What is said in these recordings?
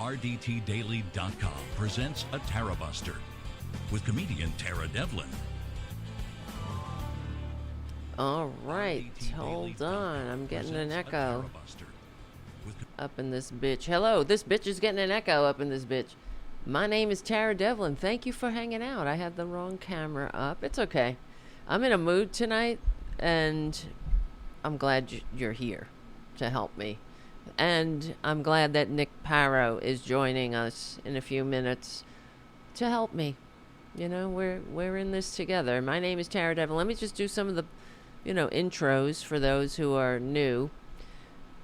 RDTDaily.com presents a Tarabuster with comedian Tara Devlin. All right, hold on. I'm getting an echo up in this bitch. Hello, this bitch is getting an echo up in this bitch. My name is Tara Devlin. Thank you for hanging out. I had the wrong camera up. It's okay. I'm in a mood tonight, and I'm glad you're here to help me. And I'm glad that Nick Paro is joining us in a few minutes to help me. You know, we're in this together. My name is Tara Devlin. Let me just do some of the intros for those who are new.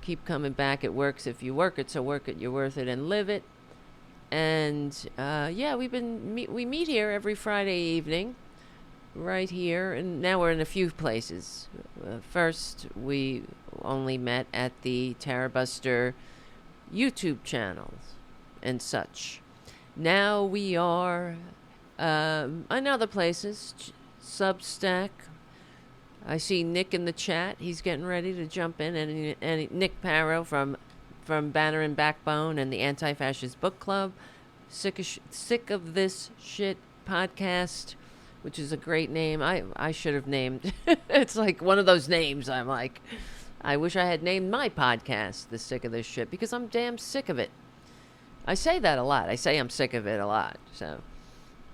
Keep coming back. It works if you work it, so work it, you're worth it, and live it. And we meet here every Friday evening, right here, and now we're in a few places. First, we only met at the Tarabuster YouTube channels and such. Now we are in other places, Substack. I see Nick in the chat. He's getting ready to jump in. And Nick Paro from Banner and Backbone and the Anti-Fascist Book Club. Sick of This Shit podcast, which is a great name. I should have named. It's like one of those names I'm like, I wish I had named my podcast The Sick of This Shit, because I'm damn sick of it. I say that a lot. I say I'm sick of it a lot. So,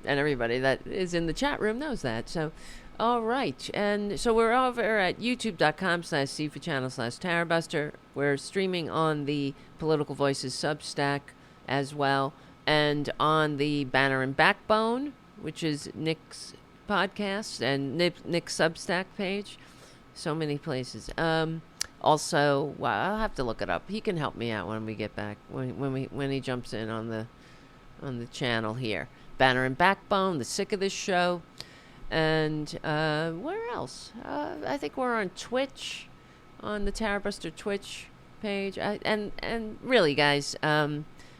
and everybody that is in the chat room knows that. So, all right, and so we're over at youtube.com/c4channel/Tarabuster. We're streaming on the Political Voices Substack as well, and on the Banner and Backbone, which is Nick's podcast, and Nick's Substack page. So many places. Also, I'll have to look it up. He can help me out when we get back, when he jumps in on the channel here. Banner and Backbone, The Sick of This Show. And where else? I think we're on Twitch, on the Tarabuster Twitch page. And really, guys,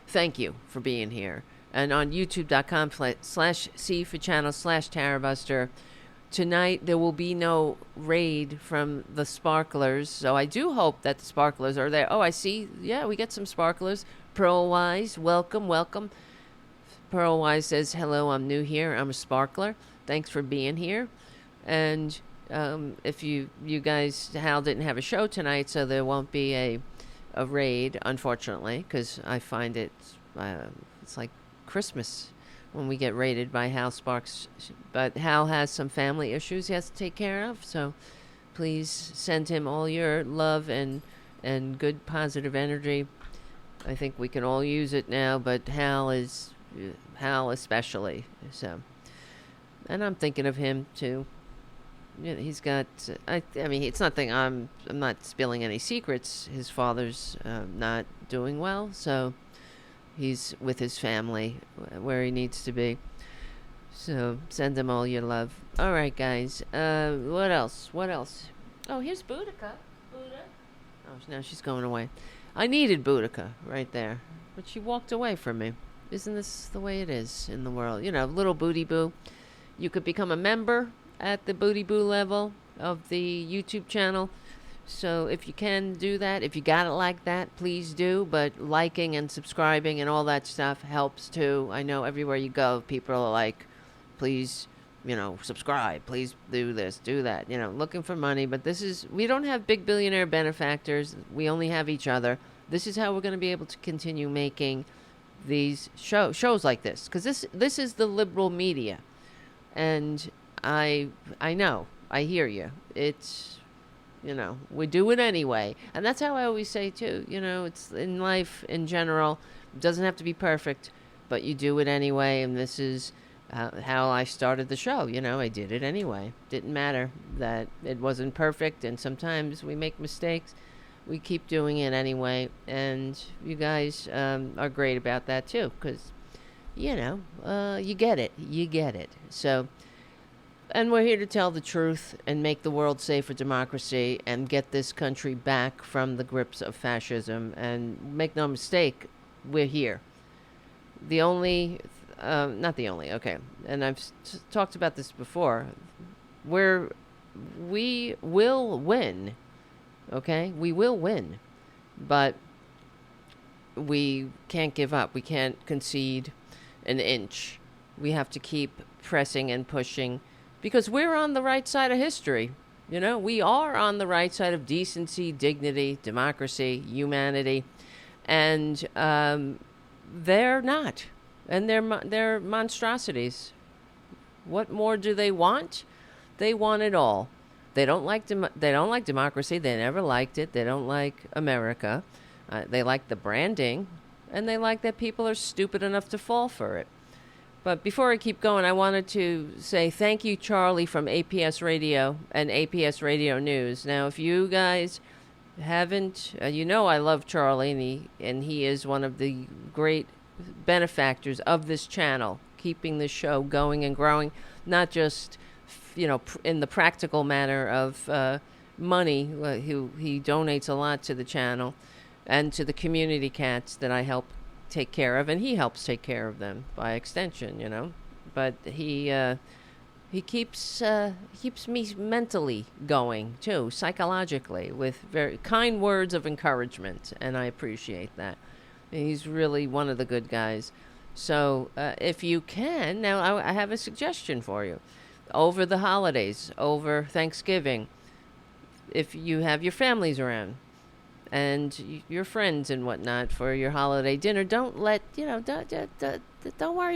thank you for being here. And on youtube.com/c4channel/Tarabuster. Tonight, there will be no raid from the Sparklers. So I do hope that the Sparklers are there. Oh, I see. Yeah, we get some Sparklers. Pearlwise, welcome. Pearlwise says, hello, I'm new here. I'm a Sparkler. Thanks for being here. And if you guys, Hal didn't have a show tonight, so there won't be a raid, unfortunately, because I find it's like Christmas when we get raided by Hal Sparks. But Hal has some family issues he has to take care of, so please send him all your love and good positive energy. I think we can all use it now, but Hal especially. So. And I'm thinking of him too. You know, he's got. I mean, it's nothing. I'm not spilling any secrets. His father's not doing well, so he's with his family where he needs to be. So send him all your love. All right, guys. What else? Oh, here's Boudica. Buddha. Oh, now she's going away. I needed Boudica right there, but she walked away from me. Isn't this the way it is in the world? You know, little Booty Boo. You could become a member at the Booty Boo level of the YouTube channel. So if you can do that, if you got it like that, please do. But liking and subscribing and all that stuff helps too. I know everywhere you go, people are like, please, subscribe. Please do this, do that. Looking for money. But we don't have big billionaire benefactors. We only have each other. This is how we're going to be able to continue making these shows like this. Because this is the liberal media. And I know, I hear you. It's, we do it anyway. And that's how I always say, too. It's in life in general. It doesn't have to be perfect, but you do it anyway. And this is how I started the show. I did it anyway. Didn't matter that it wasn't perfect. And sometimes we make mistakes. We keep doing it anyway. And you guys are great about that, too, because you get it. You get it. So, and we're here to tell the truth and make the world safe for democracy and get this country back from the grips of fascism. And make no mistake, we're here. Not the only, okay. And I've talked about this before. We will win, okay? We will win. But we can't give up. We can't concede an inch. We have to keep pressing and pushing because we're on the right side of history. You know, we are on the right side of decency, dignity, democracy, humanity, and they're not, and they're monstrosities. What more do they want? They want it all. They don't like they don't like democracy. They never liked it. They don't like America. They like the branding, and they like that people are stupid enough to fall for it. But before I keep going, I wanted to say thank you, Charlie, from APS Radio and APS Radio News. Now, if you guys haven't, you know I love Charlie, and he is one of the great benefactors of this channel, keeping the show going and growing, not just, you know, in the practical manner of money. He donates a lot to the channel and to the community cats that I help take care of, and he helps take care of them by extension, you know. But he keeps me mentally going too, psychologically, with very kind words of encouragement, and I appreciate that. He's really one of the good guys. So if you can, now I have a suggestion for you. Over the holidays, over Thanksgiving, if you have your families around and your friends and whatnot for your holiday dinner, don't worry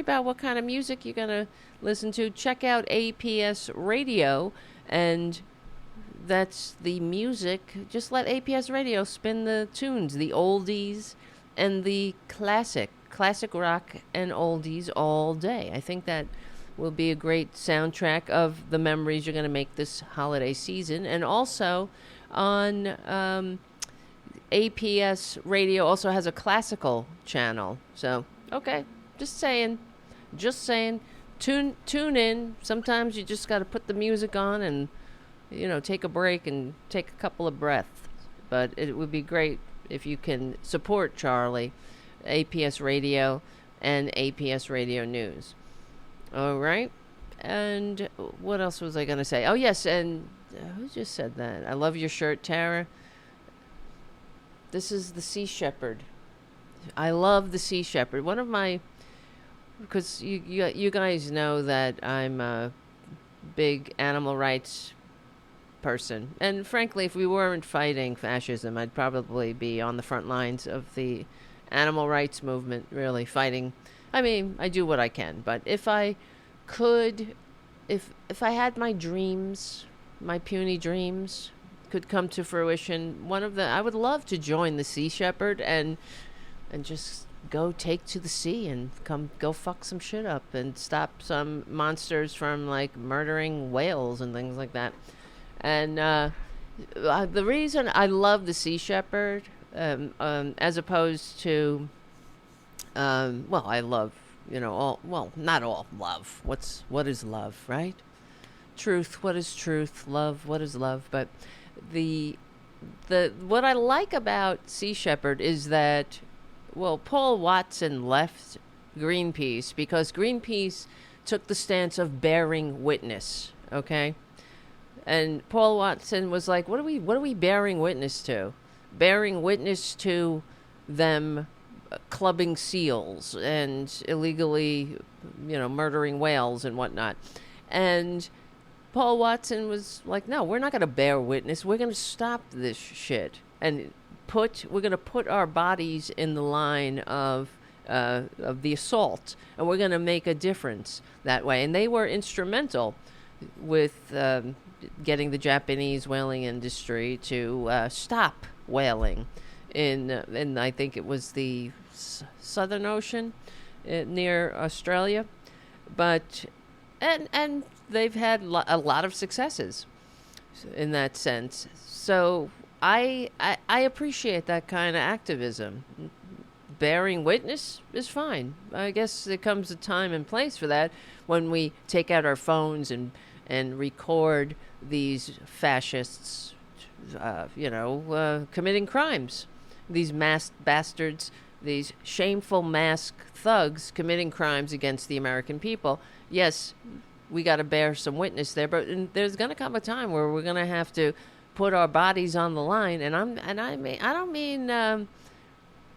about what kind of music you're going to listen to. Check out APS Radio, and that's the music. Just let APS Radio spin the tunes, the oldies and the classic rock and oldies all day. I think that will be a great soundtrack of the memories you're going to make this holiday season. And also on APS Radio also has a classical channel. So, okay, just saying, tune in. Sometimes you just got to put the music on and, you know, take a break and take a couple of breaths. But it would be great if you can support Charlie, APS Radio, and APS Radio News. All right. And what else was I going to say? Oh, yes. And who just said that? I love your shirt, Tara. This is the Sea Shepherd. I love the Sea Shepherd. One of my, because you guys know that I'm a big animal rights person. And frankly, if we weren't fighting fascism, I'd probably be on the front lines of the animal rights movement, really fighting. I mean, I do what I can, but if I could, if I had my dreams, my puny dreams could come to fruition, I would love to join the Sea Shepherd and just go take to the sea and go fuck some shit up and stop some monsters from like murdering whales and things like that. And the reason I love the Sea Shepherd, as opposed to, I love, you know, not all love. What is love, right? Truth, what is truth? Love, what is love? But what I like about Sea Shepherd is that, Paul Watson left Greenpeace because Greenpeace took the stance of bearing witness, okay? And Paul Watson was like, what are we bearing witness to? Bearing witness to them clubbing seals and illegally, you know, murdering whales and whatnot. And Paul Watson was like, no, we're not going to bear witness. We're going to stop this shit. And we're going to put our bodies in the line of the assault. And we're going to make a difference that way. And they were instrumental with getting the Japanese whaling industry to stop whaling in I think it was the Southern Ocean near Australia. But and they've had a lot of successes in that sense. So I appreciate that kind of activism. Bearing witness is fine. I guess there comes a time and place for that when we take out our phones and record these fascists, committing crimes. These masked bastards, these shameful masked thugs committing crimes against the American people. Yes, we got to bear some witness there, but there's going to come a time where we're going to have to put our bodies on the line. And I don't mean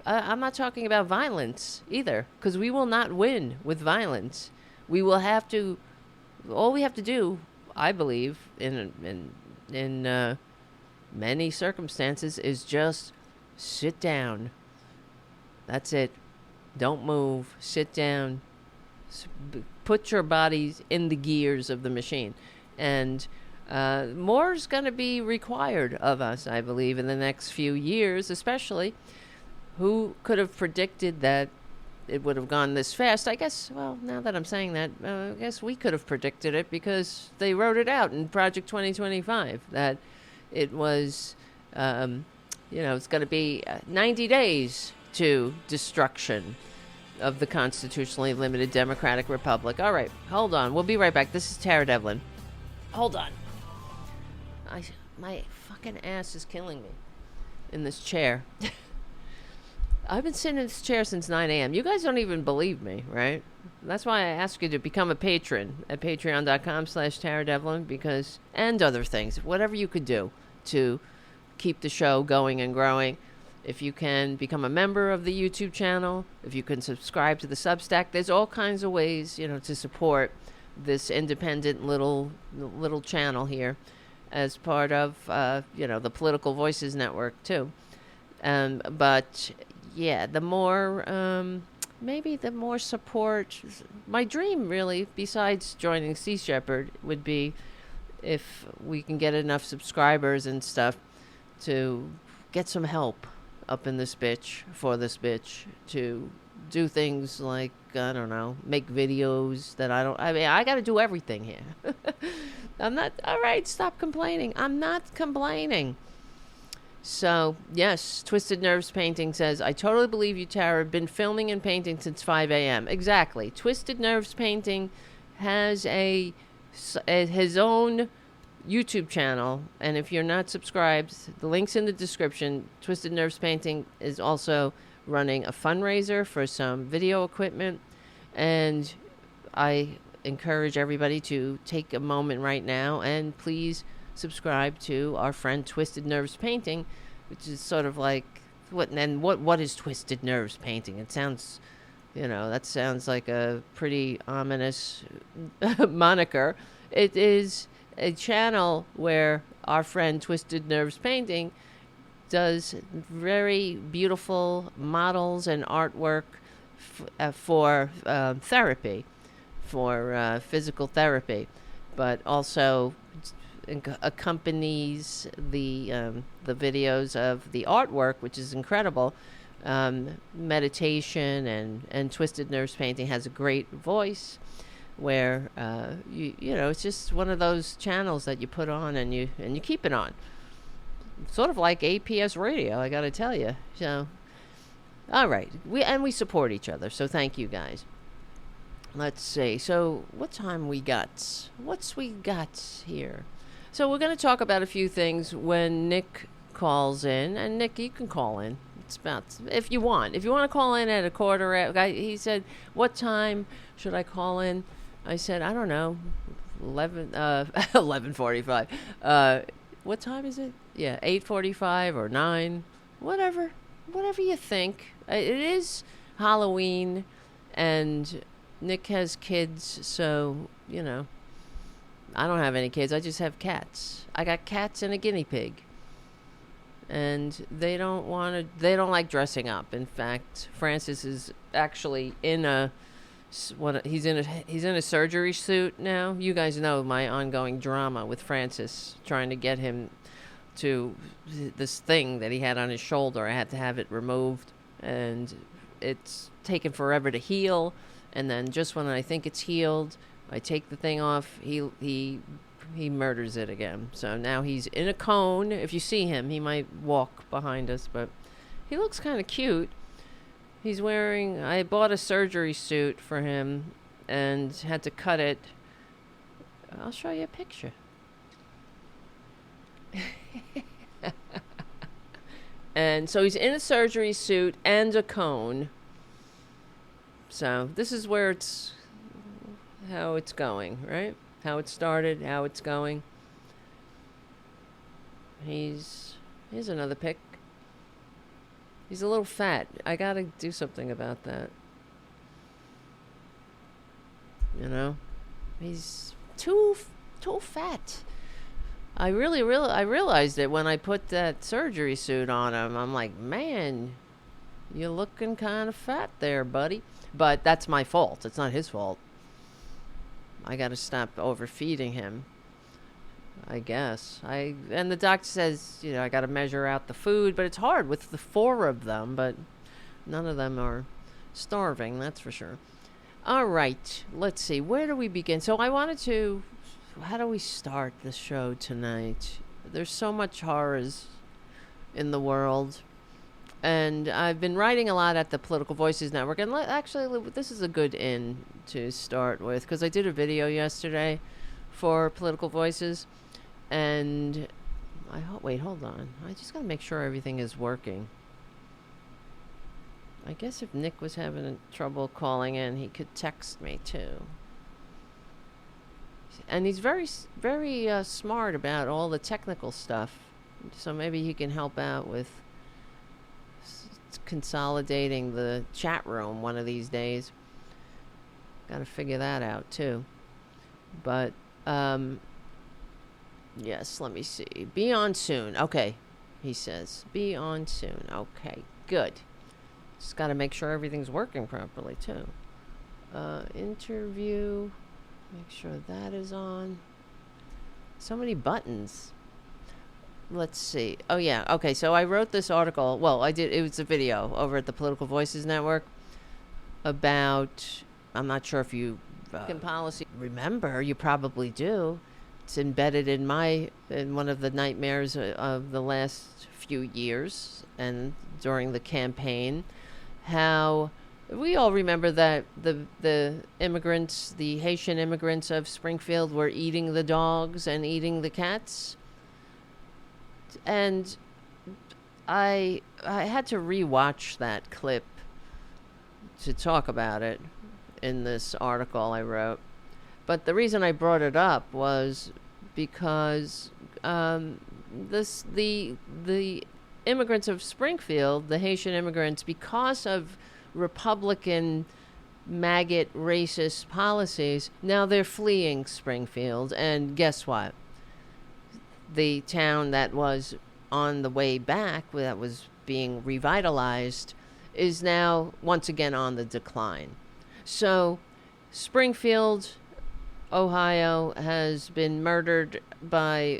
I'm not talking about violence either, because we will not win with violence. We will have to. All we have to do, I believe, in many circumstances, is just sit down. That's it. Don't move. Sit down. Put your bodies in the gears of the machine, and more is going to be required of us, I believe, in the next few years, especially. Who could have predicted that it would have gone this fast? I guess, well, now that I'm saying that, I guess we could have predicted it because they wrote it out in Project 2025 that it was, it's going to be 90 days to destruction of the constitutionally limited democratic republic. All right, hold on. We'll be right back. This is Tara Devlin. Hold on. My fucking ass is killing me in this chair. I've been sitting in this chair since 9 a.m. You guys don't even believe me, right? That's why I ask you to become a patron at patreon.com/Tara Devlin, because, and other things, whatever you could do to keep the show going and growing. If you can become a member of the YouTube channel, if you can subscribe to the Substack, there's all kinds of ways, to support this independent little channel here as part of, the Political Voices Network too. But yeah, the more, maybe the more support. My dream, really, besides joining Sea Shepherd, would be if we can get enough subscribers and stuff to get some help up in this bitch, for this bitch, to do things like, I don't know, make videos that I got to do everything here. I'm not, all right, stop complaining. I'm not complaining. So, yes, Twisted Nerves Painting says, I totally believe you, Tara. Been filming and painting since 5 a.m. Exactly. Twisted Nerves Painting has his own YouTube channel, and if you're not subscribed, the link's in the description. Twisted Nerves Painting is also running a fundraiser for some video equipment, and I encourage everybody to take a moment right now and please subscribe to our friend Twisted Nerves Painting, which is sort of like what is Twisted Nerves Painting? It sounds, that sounds like a pretty ominous moniker. It is a channel where our friend Twisted Nerves Painting does very beautiful models and artwork for therapy, for physical therapy, but also accompanies the videos of the artwork, which is incredible, meditation, and Twisted Nerves Painting has a great voice where it's just one of those channels that you put on and you keep it on, sort of like APS radio, I gotta tell you. So all right, we support each other, so thank you guys. Let's see, so what time we got? What's we got here? So we're going to talk about a few things when Nick calls in. And Nick, you can call in. It's about, if you want to call in at a quarter. He said, what time should I call in? I said, I don't know, 11:45. What time is it? Yeah, 8:45 or 9, whatever you think. It is Halloween, and Nick has kids, so, I don't have any kids. I just have cats. I got cats and a guinea pig. And they don't like dressing up. In fact, Francis is actually he's in a surgery suit now. You guys know my ongoing drama with Francis, trying to get him to this thing that he had on his shoulder. I had to have it removed, and it's taken forever to heal. And then just when I think it's healed, I take the thing off, he murders it again. So now he's in a cone. If you see him, he might walk behind us, but he looks kind of cute. I bought a surgery suit for him and had to cut it. I'll show you a picture. And so he's in a surgery suit and a cone. So this is how it's going, right? How it started, how it's going. Here's another pic. He's a little fat. I gotta do something about that. You know? He's too fat. I realized it when I put that surgery suit on him. I'm like, man, you're looking kind of fat there, buddy. But that's my fault. It's not his fault. I got to stop overfeeding him, I guess. And the doctor says, you know, I got to measure out the food, but it's hard with the 4 of them, but none of them are starving, that's for sure. All right, let's see. Where do we begin? So how do we start the show tonight? There's so much horrors in the world. And I've been writing a lot at the Political Voices Network. And actually, this is a good in to start with, because I did a video yesterday for Political Voices. And wait, hold on. I just got to make sure everything is working. I guess if Nick was having trouble calling in, he could text me too. And he's very, very smart about all the technical stuff. So maybe he can help out with consolidating the chat room one of these days. Got to figure that out too. But, yes, let me see. Be on soon. Okay, he says. Be on soon. Okay, good. Just got to make sure everything's working properly too. Interview. Make sure that is on. So many buttons. Let's see. Oh, yeah. Okay, so I wrote this article. Well, I did. It was a video over at the Political Voices Network about, I'm not sure if you can policy remember. You probably do. It's embedded in one of the nightmares of the last few years and during the campaign. How we all remember that the immigrants, the Haitian immigrants of Springfield, were eating the dogs and eating the cats. And I had to rewatch that clip to talk about it in this article I wrote. But the reason I brought it up was because the immigrants of Springfield, the Haitian immigrants, because of Republican MAGA racist policies, now they're fleeing Springfield. And guess what? The town that was on the way back, that was being revitalized, is now once again on the decline. So Springfield, Ohio, has been murdered by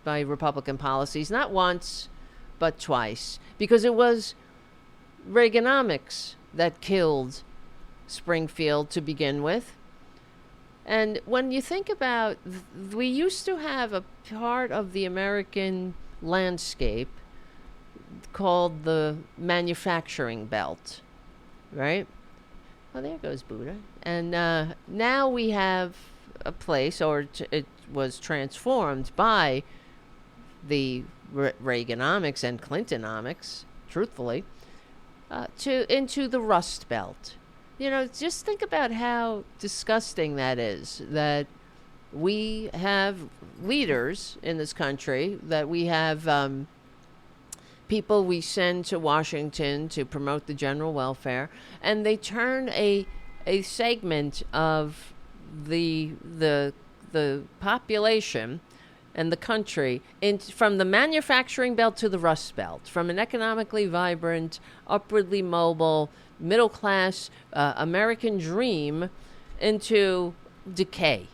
Republican policies, not once, but twice, because it was Reaganomics that killed Springfield to begin with. And when you think about, we used to have a part of the American landscape called the manufacturing belt, right? Oh, there goes Buddha. And now we have a place, or it was transformed by the Reaganomics and Clintonomics, truthfully, into the Rust Belt. You know, just think about how disgusting that is, that we have leaders in this country, that we have people we send to Washington to promote the general welfare, and they turn a segment of the population and the country from the manufacturing belt to the Rust Belt, from an economically vibrant, upwardly mobile, middle-class American dream into decay.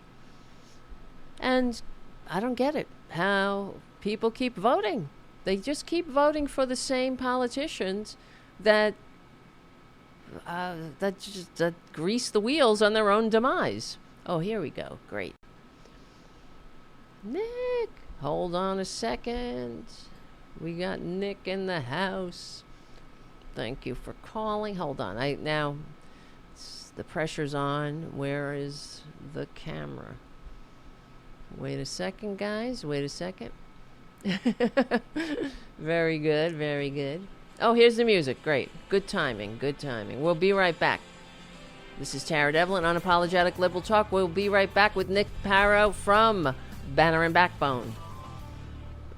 And I don't get it, how people keep voting. They just keep voting for the same politicians that grease the wheels on their own demise. Oh, here we go. Great. Nick, hold on a second. We got Nick in the house. Thank you for calling. Hold on. Now the pressure's on. Where is the camera? Wait a second, guys. Wait a second. Very good. Very good. Oh, here's the music. Great. Good timing. Good timing. We'll be right back. This is Tara Devlin, Unapologetic Liberal Talk. We'll be right back with Nick Paro from Banner and Backbone.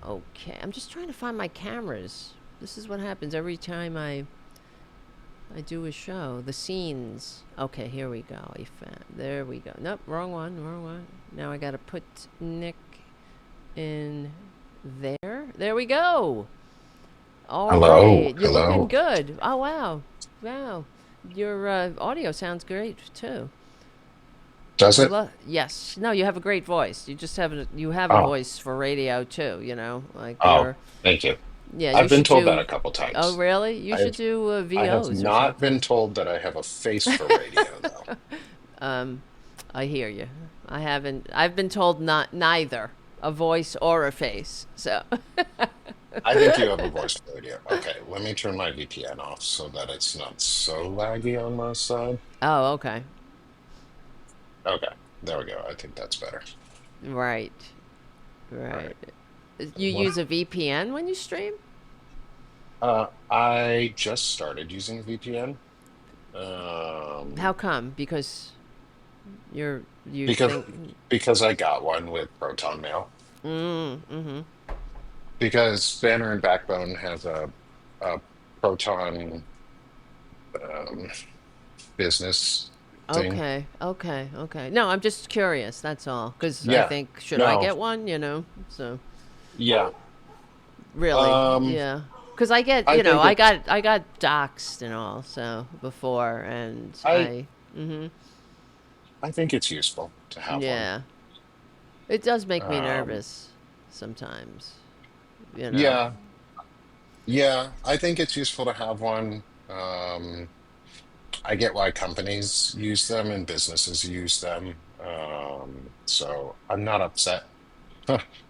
Okay. I'm just trying to find my cameras. This is what happens every time I do a show. The scenes. Okay, here we go. There we go. Nope, wrong one, wrong one. Now I gotta put Nick in there. There we go. All Hello, right, you're looking hello. good. Oh wow, wow. Your audio sounds great too. Does it? Yes. No, you have a great voice. You have a Oh, voice for radio too. Like oh, you're. thank you. Yeah, you I've been should told that do. a couple Oh times. really? You I should have do I have VOs or not something. been told that I have a face for radio though. I hear you. I haven't. I've been told not neither a voice or a face. So. I think you have a voice for radio. Okay, let me turn my VPN off so that it's not so laggy on my side. Oh, okay. Okay, there we go. I think that's better. Right. All right. Right. You What? use a VPN when you stream? I just started using VPN. How Um, come? Because you because think. because I got one with Proton Mail. Mm-hmm. Because Banner and Backbone has a Proton um, business thing. Okay. Okay. Okay. No, I'm just curious. That's all. Because I Yeah. think should I No. get one? So Yeah. really, Um, yeah. Because I get I think it's I got doxxed and all so before and I I. Mm-hmm. I think it's useful to have one. Yeah. It does make me Um, nervous sometimes. You know. yeah. Yeah. I think it's useful to have one. I get why companies use them and businesses use them. So I'm not upset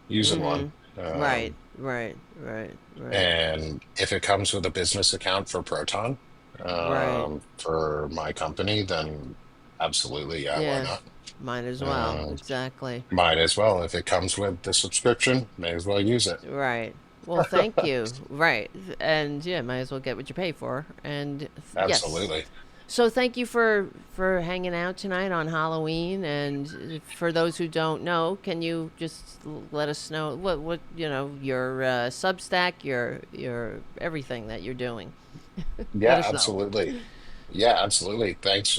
using one. Mm-hmm. Right. Um, Right. Right. Right. And if it comes with a business account for Proton, Right. for my company, then absolutely, yeah, why Yeah. not? Might as well. Um, Exactly. might as well. If it comes with the subscription, may as well use it. Right. Well, thank you. Right. And yeah, might as well get what you pay for. And yes. Absolutely. So thank you for hanging out tonight on Halloween. And for those who don't know, can you just let us know what your Substack, your everything that you're doing? Let Yeah, us know. absolutely. Yeah, absolutely. Thanks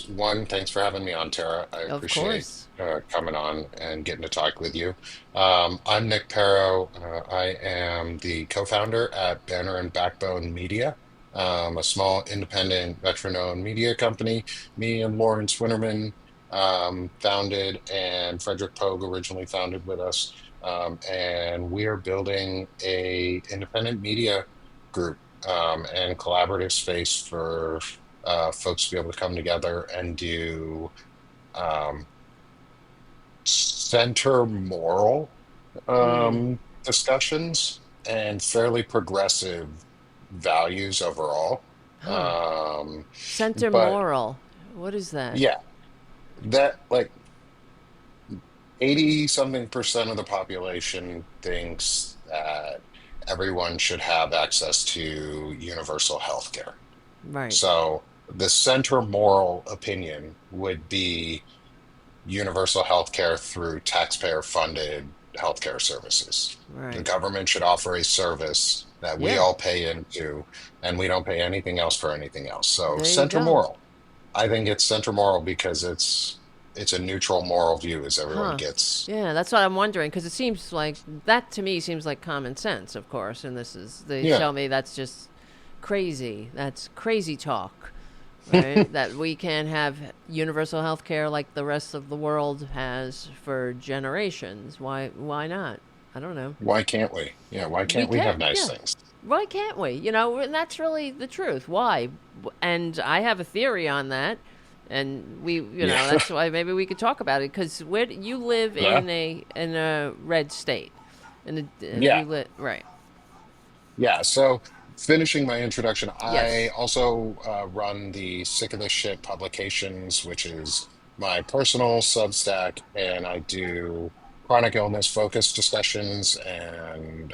for having me on, Tara. I Of appreciate course. coming on and getting to talk with you. I'm Nick Paro. I am the co-founder at Banner and Backbone Media, a small independent veteran-owned media company. Me and Lauren Swinnerman founded, and Frederick Pogue originally founded with us. And we are building a independent media group and collaborative space for folks to be able to come together and do um, center moral Mm. discussions and fairly progressive values overall. Huh. Um, Center but moral. What is that? yeah, that like 80 something percent of the population thinks that everyone should have access to universal health care. Right. So the center moral opinion would be universal health care through taxpayer funded healthcare services. The Right. government should offer a service that we Yeah. all pay into, and we don't pay anything else for anything else. So There you center go. moral. I think it's center moral because it's a neutral moral view as everyone Huh. gets. Yeah, that's what I'm wondering because it seems like that to me seems like common sense, of course, and they Yeah. tell me that's just crazy. That's crazy talk, right? That we can have universal health care like the rest of the world has for generations. Why not? I don't know. Why can't we? Yeah, why We can't we have can, nice yeah. things? Why can't we? And that's really the truth. Why? And I have a theory on that. And Yeah. that's why maybe we could talk about it because you live Yeah. in a red state, and Yeah. you live right. Yeah, so finishing my introduction, I Yes. also run the Sick of This Shit publications, which is my personal Substack, and I do chronic illness focused discussions and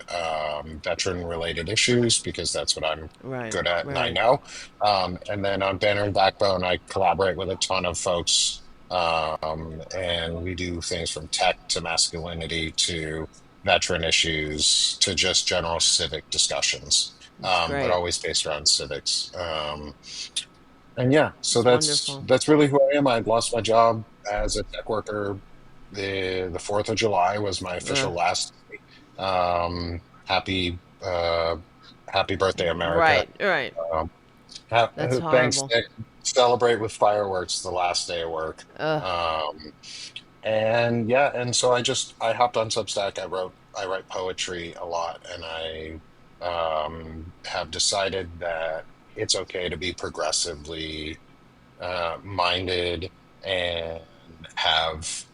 veteran related issues because that's what I'm Right. good at and I Right. know. And then on Banner and Backbone, I collaborate with a ton of folks, and we do things from tech to masculinity to veteran issues to just general civic discussions. It's but great. always based around civics. And yeah, so It's wonderful. that's really who I am. I lost my job as a tech worker. The 4th of July was my Ugh. official last day. Happy happy birthday, America. Right, right. Um, That's thanks, horrible. Nick. Celebrate with fireworks the last day of work. Ugh. Um, and yeah, and so I hopped on Substack. I write poetry a lot, and I have decided that it's okay to be progressively minded and have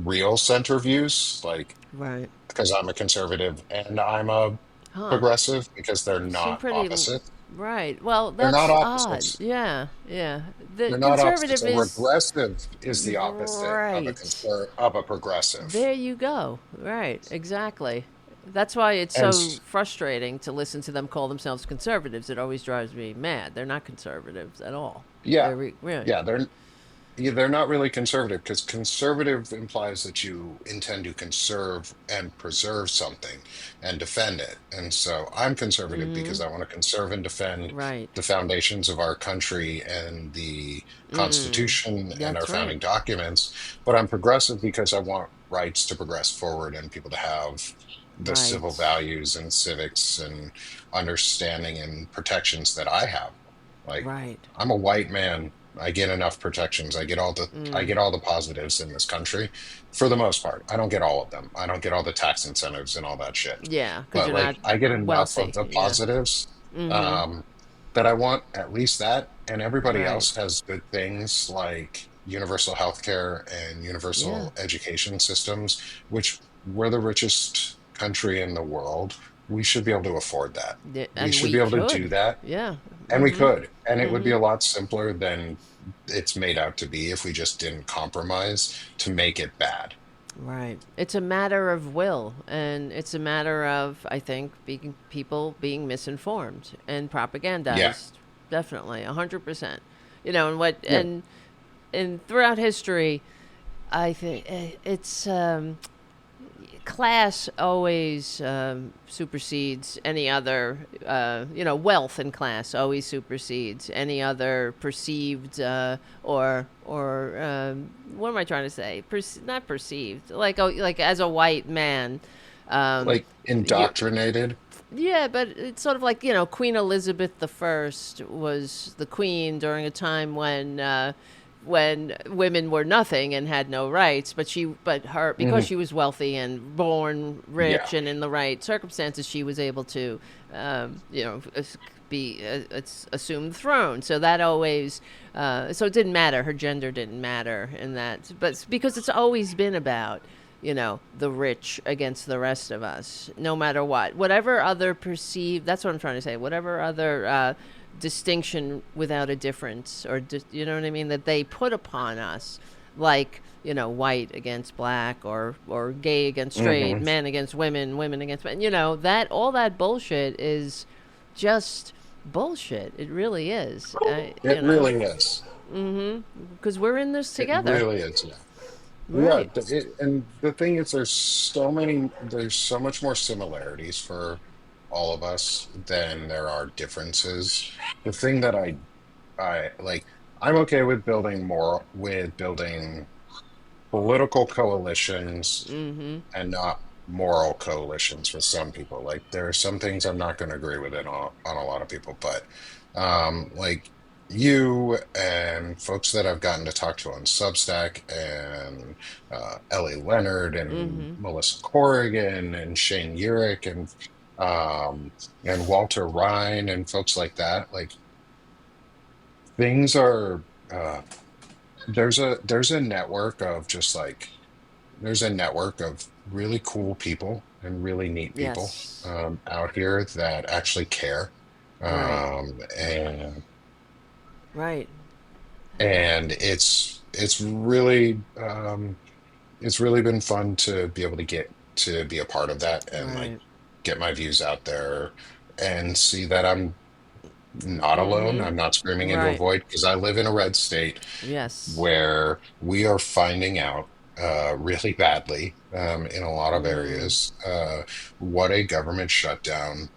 real center views, like Right. because I'm a conservative and I'm a Huh. progressive because they're You seem not pretty. opposites. Right. Well, They're not that's odd. opposites. Yeah, yeah. The They're not opposites. conservative A is. regressive is the opposite of Right. of a progressive. There you go. Right. Exactly. That's why it's And so frustrating to listen to them call themselves conservatives. It always drives me mad. They're not conservatives at all. yeah, Right. yeah, they're not really conservative because conservative implies that you intend to conserve and preserve something and defend it. And so I'm conservative because I want to conserve and defend Right. the foundations of our country and the Mm. Constitution and our That's right. founding documents. But I'm progressive because I want rights to progress forward and people to have the civil Right. values and civics and understanding and protections that I have. Like, Right. I'm a white man. I get enough protections. I get all the positives in this country for the most part. I don't get all of them. I don't get all the tax incentives and all that shit. Yeah, because But you're not like I get enough of wealthy. the Yeah. positives Mm-hmm. um that I want at least that. And everybody Right. else has good things like universal healthcare and Yeah. universal education systems, which we're the richest country in the world. We should be able to afford that. We And should we be able to do could. that Yeah. and we Mm-hmm. could. And it would be Mm-hmm. a lot simpler than it's made out to be if we just didn't compromise to make it bad. Right. It's a matter of will, and it's a matter of, I think, being people being misinformed and Yeah. propagandized. Definitely, 100%. You know, and what Yeah. and throughout history, I think it's class always supersedes any other, wealth in class always supersedes any other perceived or what am I trying to say? Not perceived, like, oh, like as a white man, um, Like you, indoctrinated. yeah, but it's sort of like, Queen Elizabeth the First was the queen during a time when women were nothing and had no rights, but her, because Hmm. she was wealthy and born Yeah. rich and in the right circumstances, she was able to, be assume the throne. So that always, so it didn't matter. Her gender didn't matter in that, but because it's always been about, the rich against the rest of us, no matter what. Whatever other perceived, that's what I'm trying to say, whatever other distinction without a difference, or, you know what I mean, that they put upon us, like, white against black, or gay against straight, Hmm. men against women, women against men, that all that bullshit is just bullshit. It really is. It really is. Because we're in this It together. really is. Yeah. Yeah. Right. And the thing is, there's so much more similarities for all of us than there are differences. The thing that I like, I'm okay with building political coalitions and not moral coalitions with some people. Like there are some things I'm not going to agree with on a lot of people, but like you and folks that I've gotten to talk to on Substack and Ellie Leonard and Melissa Corrigan and Shane Urich and Walter Ryan and folks like that, like things are there's a network of just like there's a network of really cool people and really neat people Yes. out here that actually care. Right. Um, and Right. and it's really been fun to be able to be a part of that and like Right. get my views out there and see that I'm not alone. I'm not screaming into a Right. void because I live in a red state Yes. where we are finding out really badly in a lot of areas what a government shutdown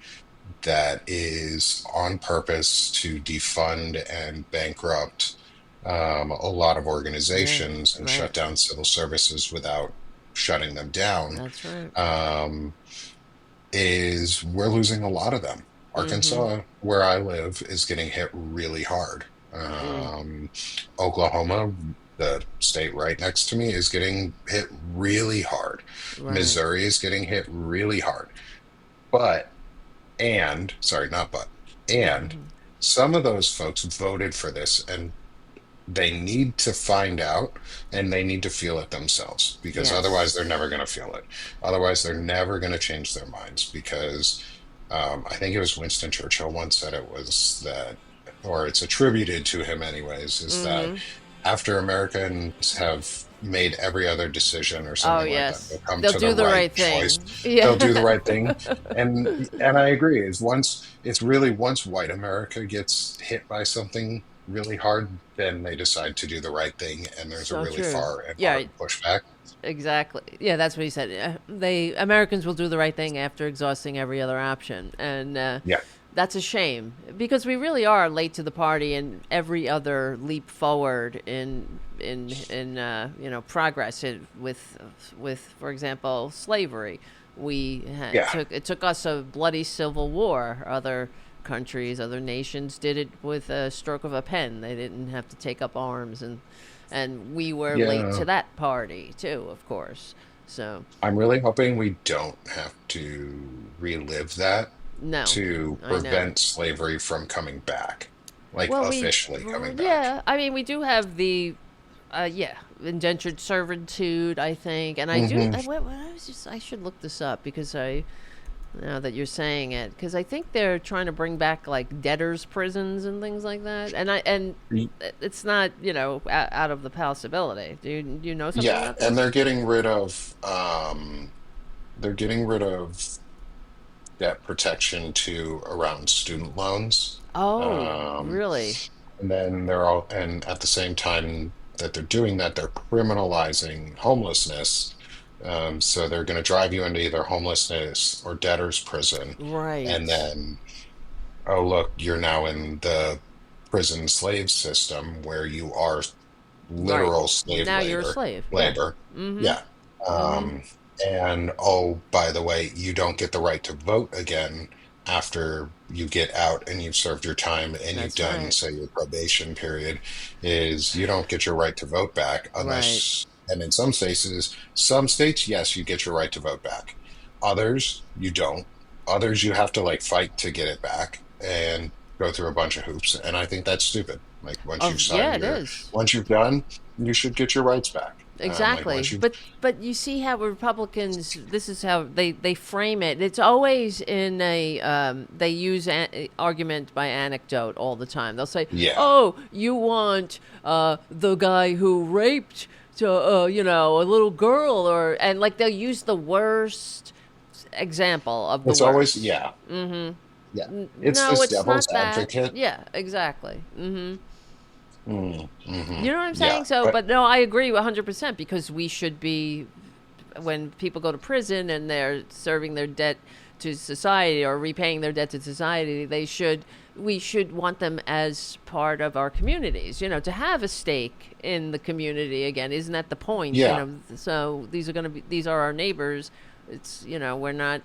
that is on purpose to defund and bankrupt a lot of Yeah, organizations and right. shut down civil services without shutting them down, That's right. um, is we're losing a lot of them. Mm-hmm. Arkansas, where I live, is getting hit really hard. Mm, Oklahoma, the state right next to me, is getting hit really hard. right. Missouri is getting hit really hard. But, and, sorry, not but, and Mm-hmm. some of those folks voted for this, and they need to find out and they need to feel it themselves, because otherwise they're Yes. never going to feel it. Otherwise, they're never going to change their minds, because I think it was Winston Churchill once said it was that, or it's attributed to him anyways, is that Mm-hmm. after Americans have made every other decision or Oh, something like that, they'll yes. come They'll to the do the right right choice. thing. They'll do the Yeah. right thing. And I agree, is once it's really, once white America gets hit by something really hard, then they decide to do the right thing, and there's a So really true. far and Yeah, hard pushback. exactly. Yeah, that's what he said. They Americans will do the right thing after exhausting every other option, and Yeah. that's a shame because we really are late to the party in every other leap forward in progress with for example slavery. Yeah. It took us a bloody civil war. Other countries, other nations did it with a stroke of a pen. They didn't have to take up arms, and we were late Yeah. to that party too, of course. So I'm really hoping we don't have to relive that no, to I know. prevent slavery from coming back, like Well, officially coming back. yeah. I mean, we do have the, yeah, indentured servitude. I think, and I do. Hmm. I was just. I should look this up because now that you're saying it, because I think they're trying to bring back like debtors' prisons and things like that. And it's not out of the possibility. Do you know something Yeah, about and this? they're getting rid of debt protection to around student loans. Oh, Um, really? and then they're all, and at the same time that they're doing that, they're criminalizing homelessness. So they're going to drive you into either homelessness or debtor's prison. And Right. then, oh, look, you're now in the prison slave system where you are Right. literal slave Now you're a labor. slave. Yeah. Labor. Mm-hmm. Yeah. Mm-hmm. Um, and oh, by the way, you don't get the right to vote again after you get out and you've served your time and you've That's done, right. say, your probation period, is you don't get your right to vote back Right. unless, and in some states, yes, you get your right to vote back. Others, you don't. Others, you have to like fight to get it back and go through a bunch of hoops. And I think that's stupid. Like Of yeah, it is. once you've done, you should get your rights back. Like once Exactly. you've, But you see how Republicans this is how they frame it. It's always in a they use argument by anecdote all the time. They'll say, yeah, "Oh, you want the guy who raped to a little girl or and like they'll use the worst example of the it's always, worst." yeah, yeah. It's No, this it's devil's not that. advocate. Yeah, exactly. Hmm. You know what I'm Yeah, saying? So, but but no, I agree 100% because we should be when people go to prison and they're serving their debt to society or repaying their debt to society, we should want them as part of our communities, to have a stake in the community again. Isn't that the point? yeah, So these are our neighbors. It's, we're not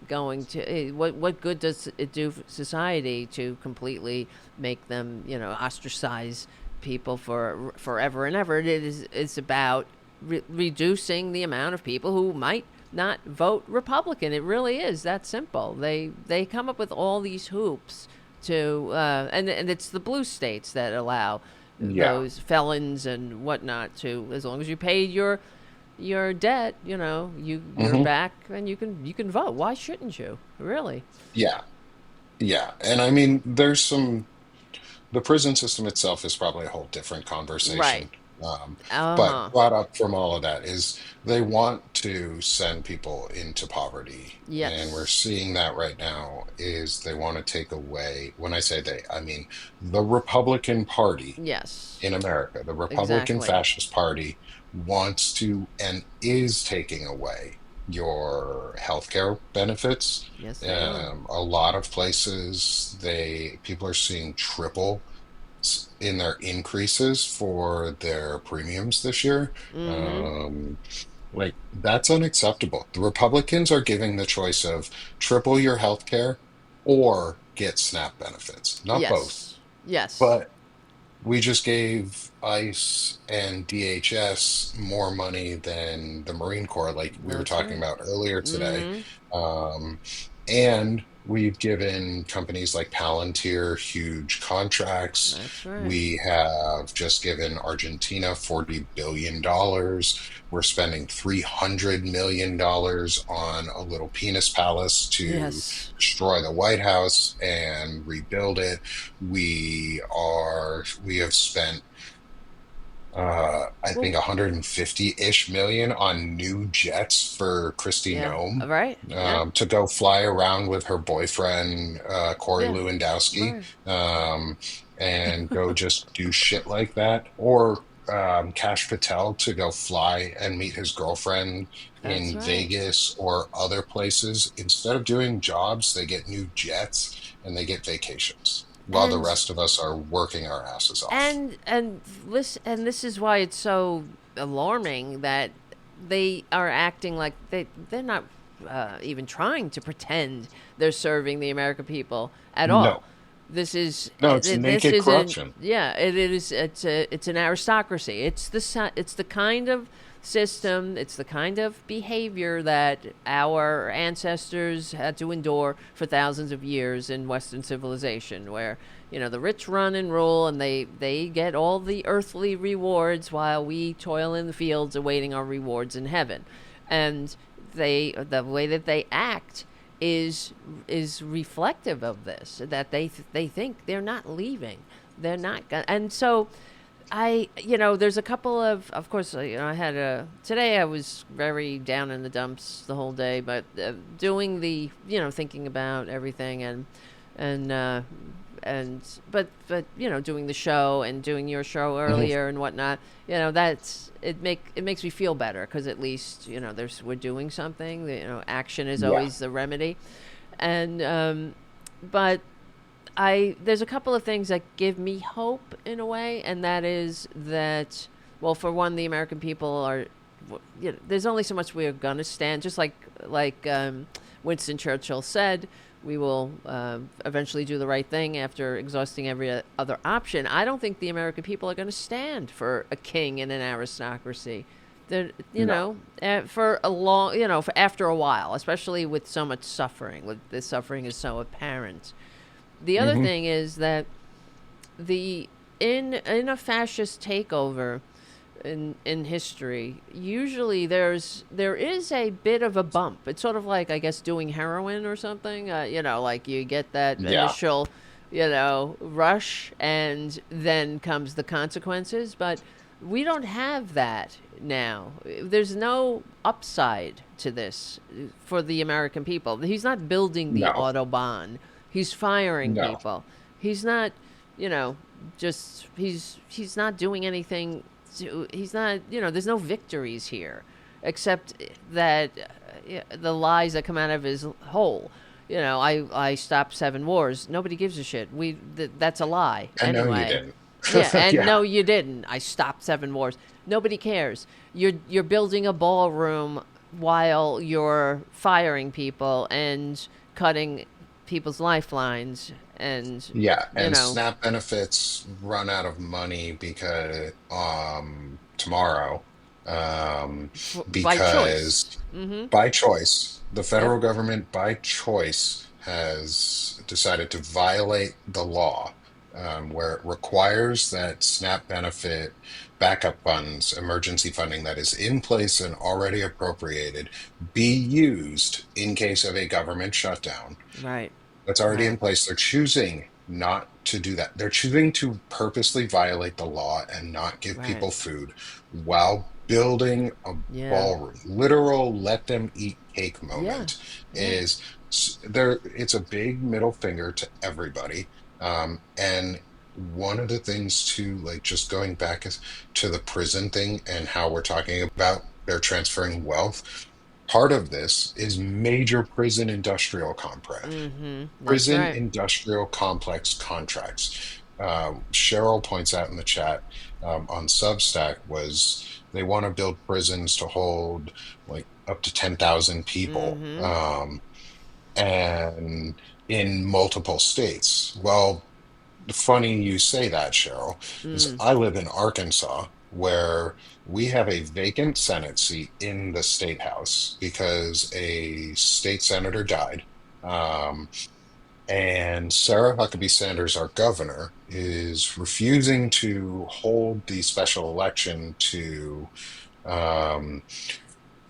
going to what good does it do for society to completely make them, ostracize people for forever and ever. It's about reducing the amount of people who might not vote Republican. It really is that simple. They come up with all these hoops to and it's the blue states that allow yeah. those felons and whatnot to, as long as you paid your debt, you're Hmm. back and you can vote. Why shouldn't you? Really? Yeah, yeah. And I mean, there's some, the prison system itself is probably a whole different Right. conversation. Um, Uh but huh. brought up from all of that is they want to send people into poverty. And we're Yes. seeing that right now is they want to take away, when I say they, I mean the Republican Party Yes. in America, the Republican Exactly. Fascist Party wants to and is taking away your healthcare benefits. Yes, they are. A lot of places, people are seeing triple in their increases for their premiums this year. Mm-hmm. Um, like that's unacceptable. The Republicans are giving the choice of triple your healthcare or get SNAP benefits, not both. Yes. Yes. But we just gave ICE and DHS more money than the Marine Corps, like we were That's talking right. about earlier today. Mm-hmm. Um, and we've given companies like Palantir huge contracts. That's right. We have just given Argentina $40 billion. We're spending $300 million on a little penis palace to Yes. destroy the White House and rebuild it. We have spent I Well, think 150-ish million on new jets for Kristi yeah. Nome, Right. Yeah. to go fly around with her boyfriend Corey Yeah. Lewandowski, Right. um, and go just do shit like that, or Kash Patel to go fly and meet his girlfriend That's in right. Vegas or other places. Instead of doing jobs, they get new jets and they get vacations, while the And rest of us are working our asses off. and this is why it's so alarming that they are acting like they're not even trying to pretend they're serving the American people at all. No. No, it's This naked isn't, corruption. yeah, it's an aristocracy. It's the kind of system, it's the kind of behavior that our ancestors had to endure for thousands of years in Western civilization, where the rich run and rule, and they get all the earthly rewards while we toil in the fields awaiting our rewards in heaven. And the way that they act is reflective of this, that they think they're not leaving, they're not gonna. And so there's a couple of course, I had today I was very down in the dumps the whole day, but doing the, thinking about everything, and and but doing the show and doing your show Mhm. earlier and whatnot, that's it makes me feel better, because at least we're doing something. Action is Yeah. always the remedy. And but there's a couple of things that give me hope in a way, and that is that, well, for one, the American people are, there's only so much we're gonna stand. Just like Winston Churchill said, we will eventually do the right thing after exhausting every other option. I don't think the American people are going to stand for a king and an aristocracy. They're, No. for a long, for after a while, especially with so much suffering, with the suffering is so apparent. The other Hmm. thing is that the in a fascist takeover in history, usually there is a bit of a bump. It's sort of like, I guess, doing heroin or something. Like you get that Yeah. initial, rush, and then comes the consequences. But we don't have that now. There's no upside to this for the American people. He's not building the No. autobahn. He's firing No. people. He's not, you know, just he's not doing anything. He's not, there's no victories here, except that the lies that come out of his hole. I stopped 7 wars. Nobody gives a shit. That's a lie I know you anyway. didn't. Yeah, and Yeah. no, you didn't. I stopped 7 wars. Nobody cares. You're building a ballroom while you're firing people and cutting people's lifelines, and Yeah, you and know SNAP benefits run out of money because tomorrow, by choice. because Mm-hmm. by choice, the Yep. federal government by choice has decided to violate the law, where it requires that SNAP benefit backup funds, emergency funding that is in place and already appropriated, be used in case of a government shutdown Right. that's already Right. in place. They're choosing not to do that. They're choosing to purposely violate the law and not give Right. people food while building a Yeah. ballroom. Literal let them eat cake Yeah. moment Yeah. is there. It's a big middle finger to everybody. And one of the things to, like, just going back to the prison thing and how we're talking about they're transferring wealth. Part of this is major prison industrial complex. Mm-hmm. That's Prison right. industrial complex contracts. Cheryl points out in the chat on Substack was they want to build prisons to hold like up to 10,000 people, Mm-hmm. and in multiple states. Well, funny you say that, Cheryl, is Mm. I live in Arkansas where we have a vacant Senate seat in the state house because a state senator died. Um, and Sarah Huckabee Sanders, our governor, is refusing to hold the special election to um,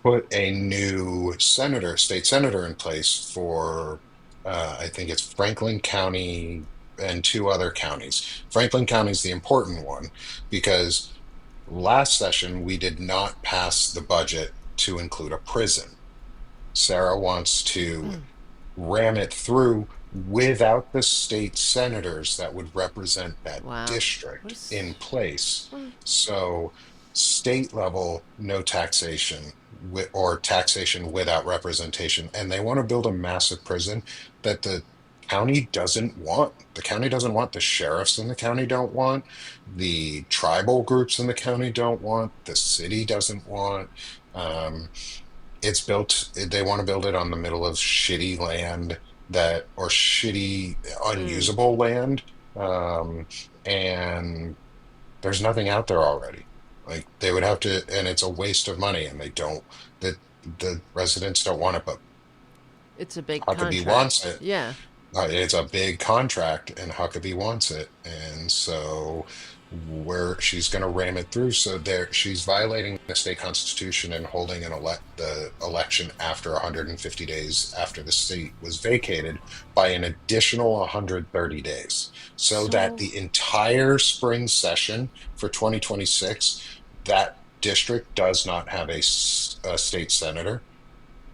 put a new state senator in place for, I think it's Franklin County and two other counties. Franklin County is the important one because last session we did not pass the budget to include a prison. Sarah wants to ram it through without the state senators that would represent that Wow. What district is? in place. What? So, state level, no taxation or taxation without representation. And they want to build a massive prison that the county doesn't want. The county doesn't want, the sheriffs in the county don't want, the tribal groups in the county don't want, the city doesn't want. Um, it's built, they want to build it on the middle of shitty land that, or shitty Mm. unusable land. Um, and there's nothing out there already. Like they would have to, and it's a waste of money, and they don't, the residents don't want it, but It's a big Huckabee wants contract. it. Yeah. It's a big contract, and Huckabee wants it, and so where she's going to ram it through. So there, she's violating the state constitution and holding the election after 150 days after the seat was vacated by an additional 130 days, so that So, the entire spring session for 2026, that district does not have a state senator.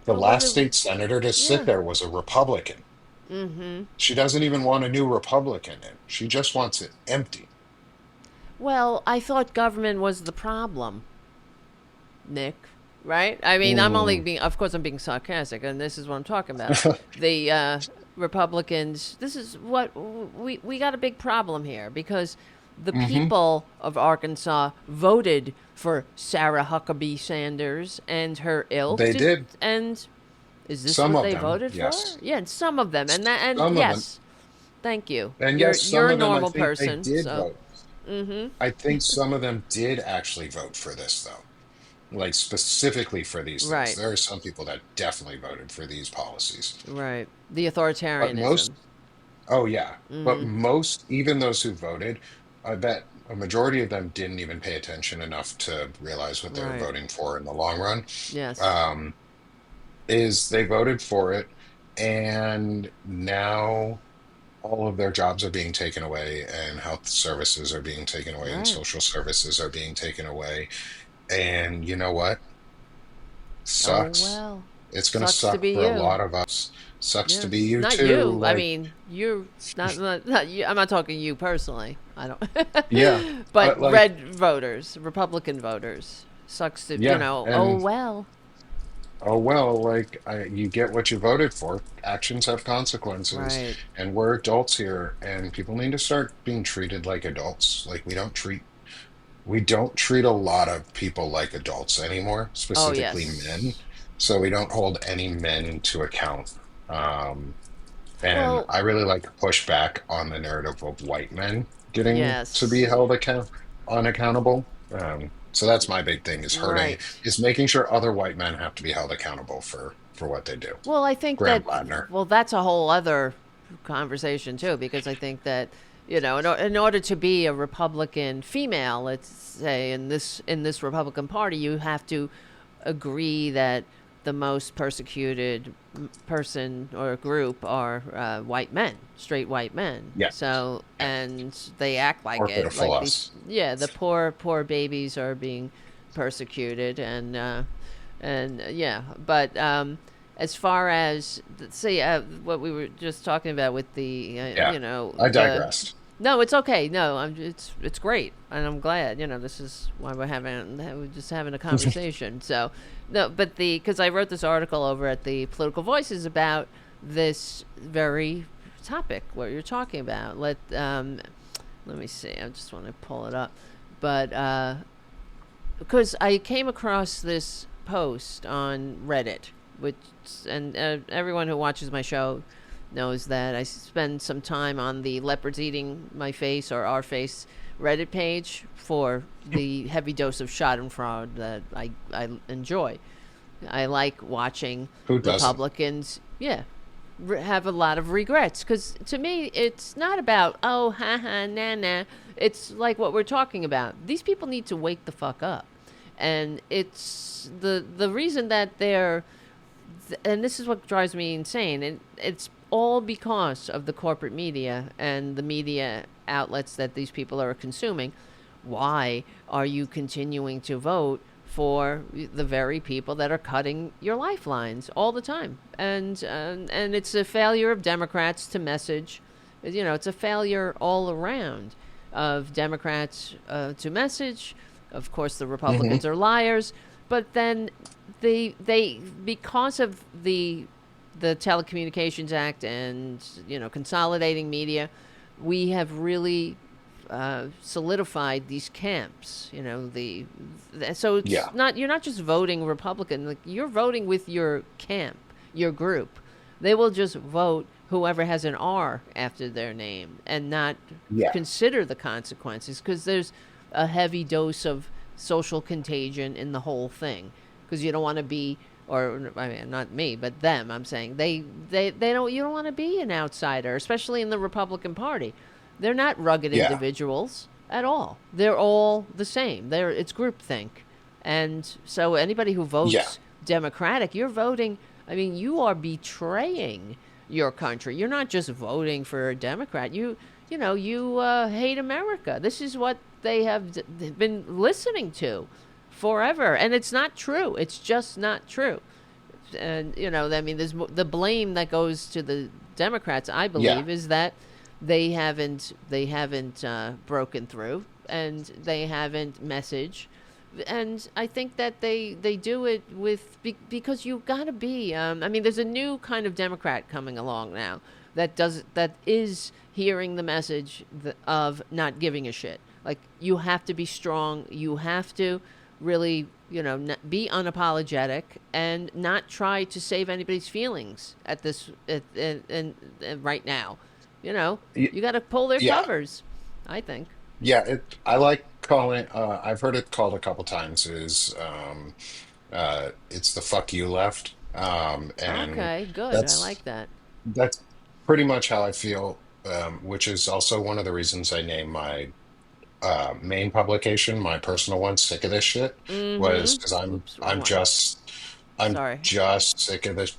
The well, what last do? state senator to sit Yeah. there was a Republican. Mm-hmm. She doesn't even want a new Republican in. She just wants it empty. Well, I thought government was the problem, Nick. Right? I mean, I'm only Mm. being, of course, I'm being sarcastic, and this is what I'm talking about. The Republicans, this is what we got a big problem here because the Hmm. people of Arkansas voted for Sarah Huckabee Sanders and her ilk. They did. And is this Some what of they them, voted for? yes. Yeah, and some of them, and Some of them, yes, thank you. and You're yes, some you're a of them, I normal think they person, did so vote. I think some of them did actually vote for this, though, like specifically for these things. right, There are some people that definitely voted for these policies. right. The But authoritarianism. most, oh, yeah. But Mm-hmm. most, even those who voted, I bet a majority of them didn't even pay attention enough to realize what they were Right. voting for in the long run. Yes. Um, is they voted for it, and now all of their jobs are being taken away, and health services are being taken away, and Right. social services are being taken away. And you know what? Oh Sucks. well. It's going to Sucks to suck be for a you. lot of us. Sucks to Yeah. be you Not too. you. I Like, mean, you're not you. I'm not talking you personally. I yeah, don't. But but like, red voters, Republican voters, sucks to yeah, Oh and well. oh well, like you get what you voted for. Actions have consequences, Right. and we're adults here, and people need to start being treated like adults. Like we don't treat a lot of people like adults anymore, Oh specifically men. yes. So we don't hold any men to account. Um, and Well, I really like to push back on the narrative of white men getting to be yes. held unaccountable. So that's my big thing Right. is making sure other white men have to be held accountable for what they do. Well, I think Graham that Ladner. well, that's a whole other conversation too, because I think that in order to be a Republican female, let's say in this Republican Party, you have to agree that the most persecuted person or group are white men, straight white men. Yeah, So, yeah. and they act like Or it, pitiful like these, us. yeah, the poor babies are being persecuted, and yeah, but as far as see what we were just talking about with the Yeah. I the digressed. No, it's okay. No, it's great, and I'm glad. This is why we're just having a conversation. So, no, but because I wrote this article over at the Political Voices about this very topic, what you're talking about. Let me see. I just want to pull it up, but because I came across this post on Reddit, which and everyone who watches my show knows that I spend some time on the leopards eating my face or our face Reddit page for the heavy dose of Schadenfreude that I enjoy. I like watching Who doesn't? Republicans, yeah, have a lot of regrets because to me it's not about oh ha na na. It's like what we're talking about. These people need to wake the fuck up, and it's the reason that they're and this is what drives me insane. It's all because of the corporate media and the media outlets that these people are consuming. Why are you continuing to vote for the very people that are cutting your lifelines all the time? And it's a failure of Democrats to message. It's a failure all around of Democrats to message. Of course, the Hmm. Republicans are liars, but then they because of the Telecommunications Act and consolidating media, we have really solidified these camps. So it's Yeah. not you're not just voting Republican. Like you're voting with your camp, your group. They will just vote whoever has an R after their name and not Yeah. consider the consequences because there's a heavy dose of social contagion in the whole thing because you don't want to be or I mean not me but them. I'm saying they don't you don't want to be an outsider, especially in the Republican Party. They're not rugged Yeah. individuals at all. They're all the same. It's groupthink. And so anybody who Yeah. votes Democratic, you're voting, I mean, you are betraying your country. You're not just voting for a Democrat. You hate America. This is what they have been listening to forever. And it's not true. It's just not true. And, I mean, the blame that goes to the Democrats, I Yeah. believe, is that they haven't broken through and they haven't messaged, and I think that they do it because you got to be. I mean, there's a new kind of Democrat coming along now that is hearing the message of not giving a shit. Like you have to be strong. You have to really be unapologetic and not try to save anybody's feelings at this right now. Y- You got to pull their Yeah. covers, I think. Yeah. I like calling. I've heard it called a couple times. It's the fuck you left. And Okay, good. I that's like that. that's pretty much how I feel. Which is also one of the reasons I named my main publication, my personal one, "Sick of This Shit," was because Mm-hmm. Oops, wrong one. I'm Sorry. just sick of this.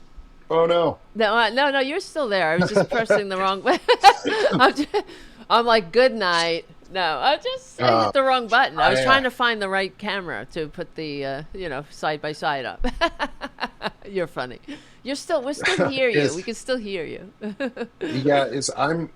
Oh no. No, no, you're still there. I was just pressing the wrong way. I'm, just, I'm like, good night. No, I hit Uh, the wrong button. I was I trying to find the right camera to put the, side by side up. You're funny. We still hear you. We is can still hear you. Yeah, is I'm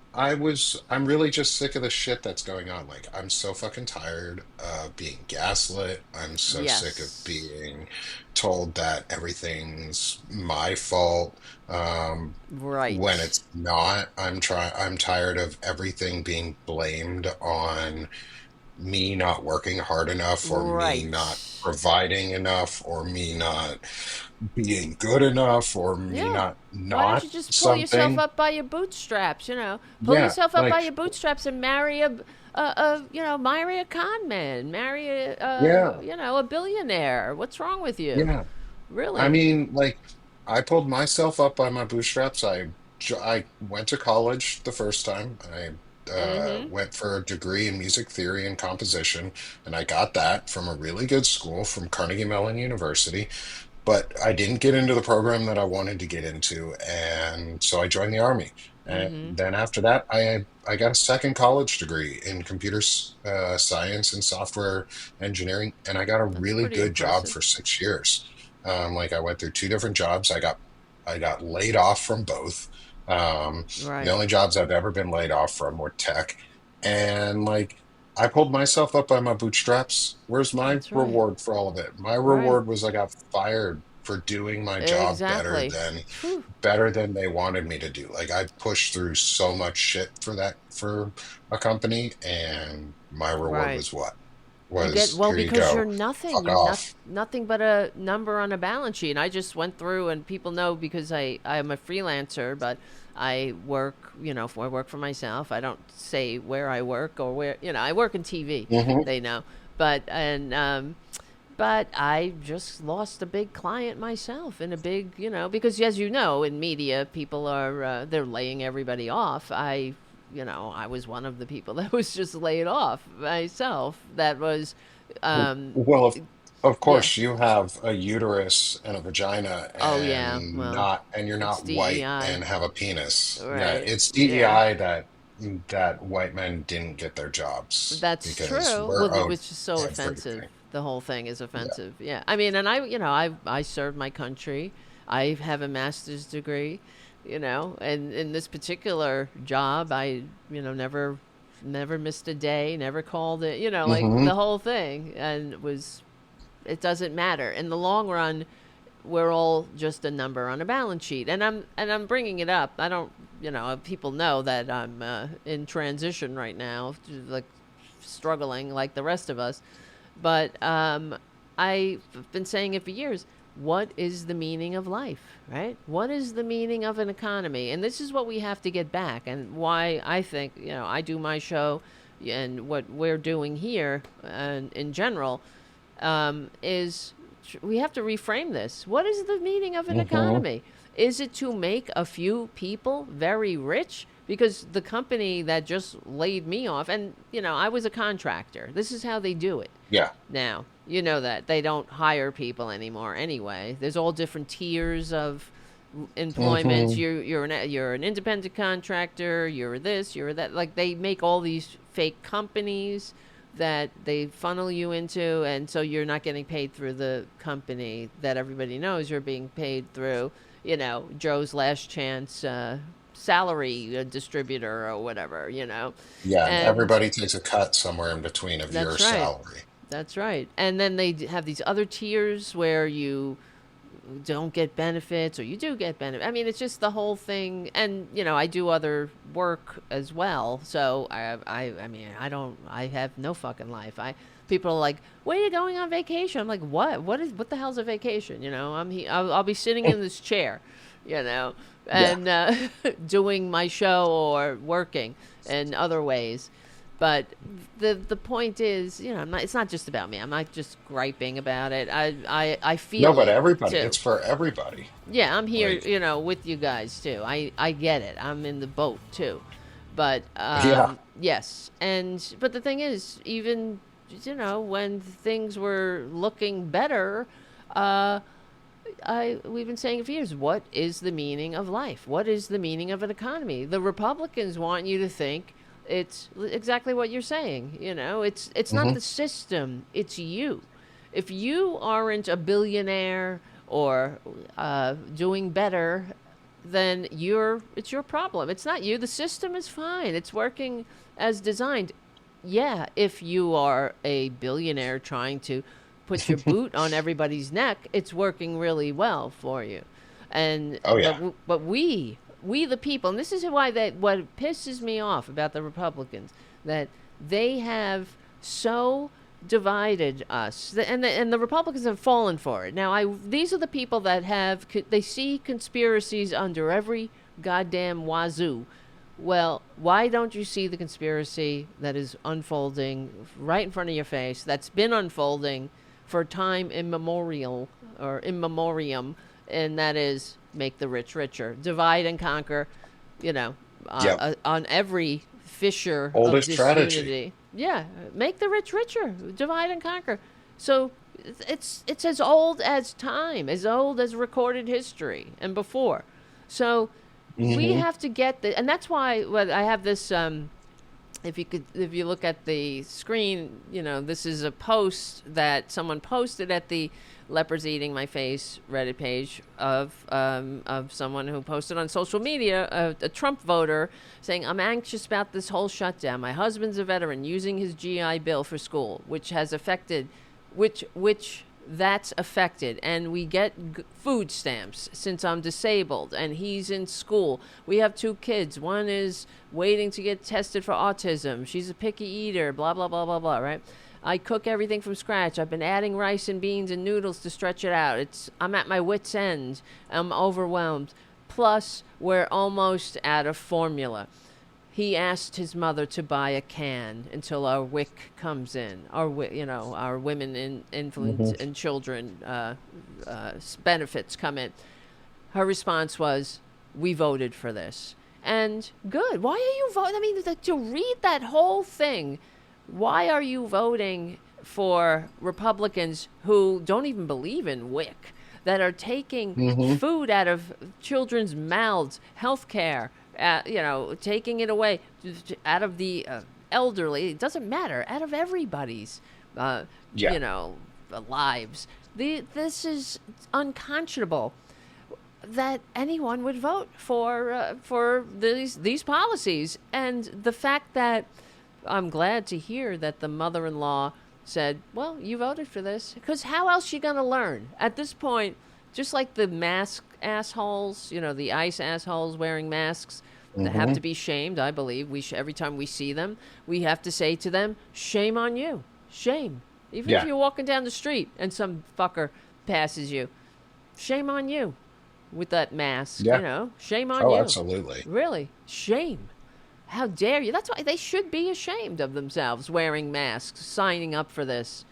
really just sick of the shit that's going on. Like I'm so fucking tired of being gaslit. I'm so sick of Yes. being told that everything's my fault. When Right. it's not. I'm tired of everything being blamed on me not working hard enough or me not Right. providing enough or me not being good enough or me Yeah. Why don't not you just pull yourself something. up by your bootstraps? Pull Yeah, yourself up by like your bootstraps and marry a con man, marry yeah, a billionaire. What's wrong with you? yeah. I Really? mean, like I pulled myself up by my bootstraps. I went to college the first time. I Mm-hmm. went for a degree in music theory and composition, and I got that from a really good school from Carnegie Mellon University. But I didn't get into the program that I wanted to get into, and so I joined the Army. And Mm-hmm. then after that, I got a second college degree in science and software engineering, and I got a That's really pretty good job impressive. for 6 years. Like I went through two different jobs. I got laid off from both. The Right. only jobs I've ever been laid off from were tech. And like, I pulled myself up by my bootstraps. Where's my That's right. reward for all of it? My Right. reward was I got fired for doing my job Exactly. Phew. better than they wanted me to do. Like, I pushed through so much shit for a company, and my reward Right. was what? You get, Was well, here you because you're go. nothing. Fuck You're off. nothing but a number on a balance sheet. And I just went through, and people know because I'm a freelancer, but I work, I work for myself. I don't say where I work or where, I work in TV. Hmm. They know. But I just lost a big client myself in a big, because as you know, in media, people are, they're laying everybody off. I was one of the people that was just laid off myself. That was, um, Well, of yeah. course, you have a uterus and a vagina, Oh, yeah. and Well, you're it's not white DEI. and have a penis. Yeah, Right. it's Yeah. DEI that white men didn't get their jobs That's because true. we're Well, owed which is so offensive. everything. The whole thing is Yeah. offensive. Yeah. I mean, and I served my country. I have a master's degree, and in this particular job, I, never missed a day, never called it, like Hmm. the whole thing. And it doesn't matter. In the long run, we're all just a number on a balance sheet. And I'm bringing it up. I don't, people know that I'm in transition right now, like struggling like the rest of us. But I've been saying it for years. What is the meaning of life, right? What is the meaning of an economy? And this is what we have to get back, and why I think, I do my show and what we're doing here and in general is we have to reframe this. What is the meaning of an Hmm. economy? Is it to make a few people very rich? Because the company that just laid me off, and I was a contractor. This is how they do it Yeah. now. You know that they don't hire people anymore anyway. There's all different tiers of employments. Hmm. You're an independent contractor. You're this. You're that. Like they make all these fake companies that they funnel you into, and so you're not getting paid through the company that everybody knows. You're being paid through, Joe's Last Chance salary distributor or whatever, Yeah, and and everybody takes a cut somewhere in between of your that's right. salary. That's right. And then they have these other tiers where you don't get benefits or you do get benefits. I mean, it's just the whole thing. And, I do other work as well. So I mean, I have no fucking life. People are like, where are you going on vacation? I'm like, what the hell's a vacation? I'll be sitting in this chair, you know, Yeah. and doing my show or working in other ways. But the point is, it's not just about me. I'm not just griping about it. I No, feel but it everybody. too. It's for everybody. Yeah, I'm here, Like, with you guys too. I get it. I'm in the boat too. But yeah. yes, but the thing is, even when things were looking better, uh, we've been saying it for years. What is the meaning of life? What is the meaning of an economy? The Republicans want you to think it's exactly what you're saying. It's not the Hmm. system. It's you. If you aren't a billionaire or doing better, then it's your problem. It's not you. The system is fine. It's working as designed. Yeah, if you are a billionaire trying to put your boot on everybody's neck, it's working really well for you. And Oh but yeah. but we the people, and this is why what pisses me off about the Republicans, that they have so divided us, and the Republicans have fallen for it. Now, these are the people that they see conspiracies under every goddamn wazoo. Well, why don't you see the conspiracy that is unfolding right in front of your face, that's been unfolding for time immemorial or in memoriam, and that is make the rich richer, divide and conquer, you know, Yep. on every fissure of Oldest strategy. disunity. Yeah, make the rich richer, divide and conquer. So it's as old as time, as old as recorded history and before. So we Hmm. have to get the, and that's why I have this if you look at the screen, this is a post that someone posted at the Lepers Eating My Face Reddit page of someone who posted on social media, a Trump voter, saying, "I'm anxious about this whole shutdown. My husband's a veteran using his GI Bill for school, which has affected, which that's affected, and we get food stamps since I'm disabled and he's in school. We have 2 kids. One is waiting to get tested for autism. She's a picky eater, blah blah blah blah blah, right? I cook everything from scratch. I've been adding rice and beans and noodles to stretch it out. I'm at my wit's end. I'm overwhelmed. Plus, we're almost out of formula." He asked his mother to buy a can until our WIC comes in, our women in influence and children benefits come in. Her response was, "We voted for this." And good. Why are you voting? I mean, to read that whole thing, why are you voting for Republicans who don't even believe in WIC, that are taking food out of children's mouths, health care, taking it away out of the elderly? It doesn't matter. Out of everybody's, lives. This is unconscionable that anyone would vote for these policies. And the fact that I'm glad to hear that the mother-in-law said, "Well, you voted for this," because how else you gonna learn at this point? Just like the mask assholes, the ICE assholes wearing masks, that have to be shamed. I believe every time we see them, we have to say to them, "Shame on you, shame." Even if you're walking down the street and some fucker passes you, shame on you with that mask. Shame on you. Oh, absolutely. Really, shame. How dare you? That's why they should be ashamed of themselves wearing masks, signing up for this.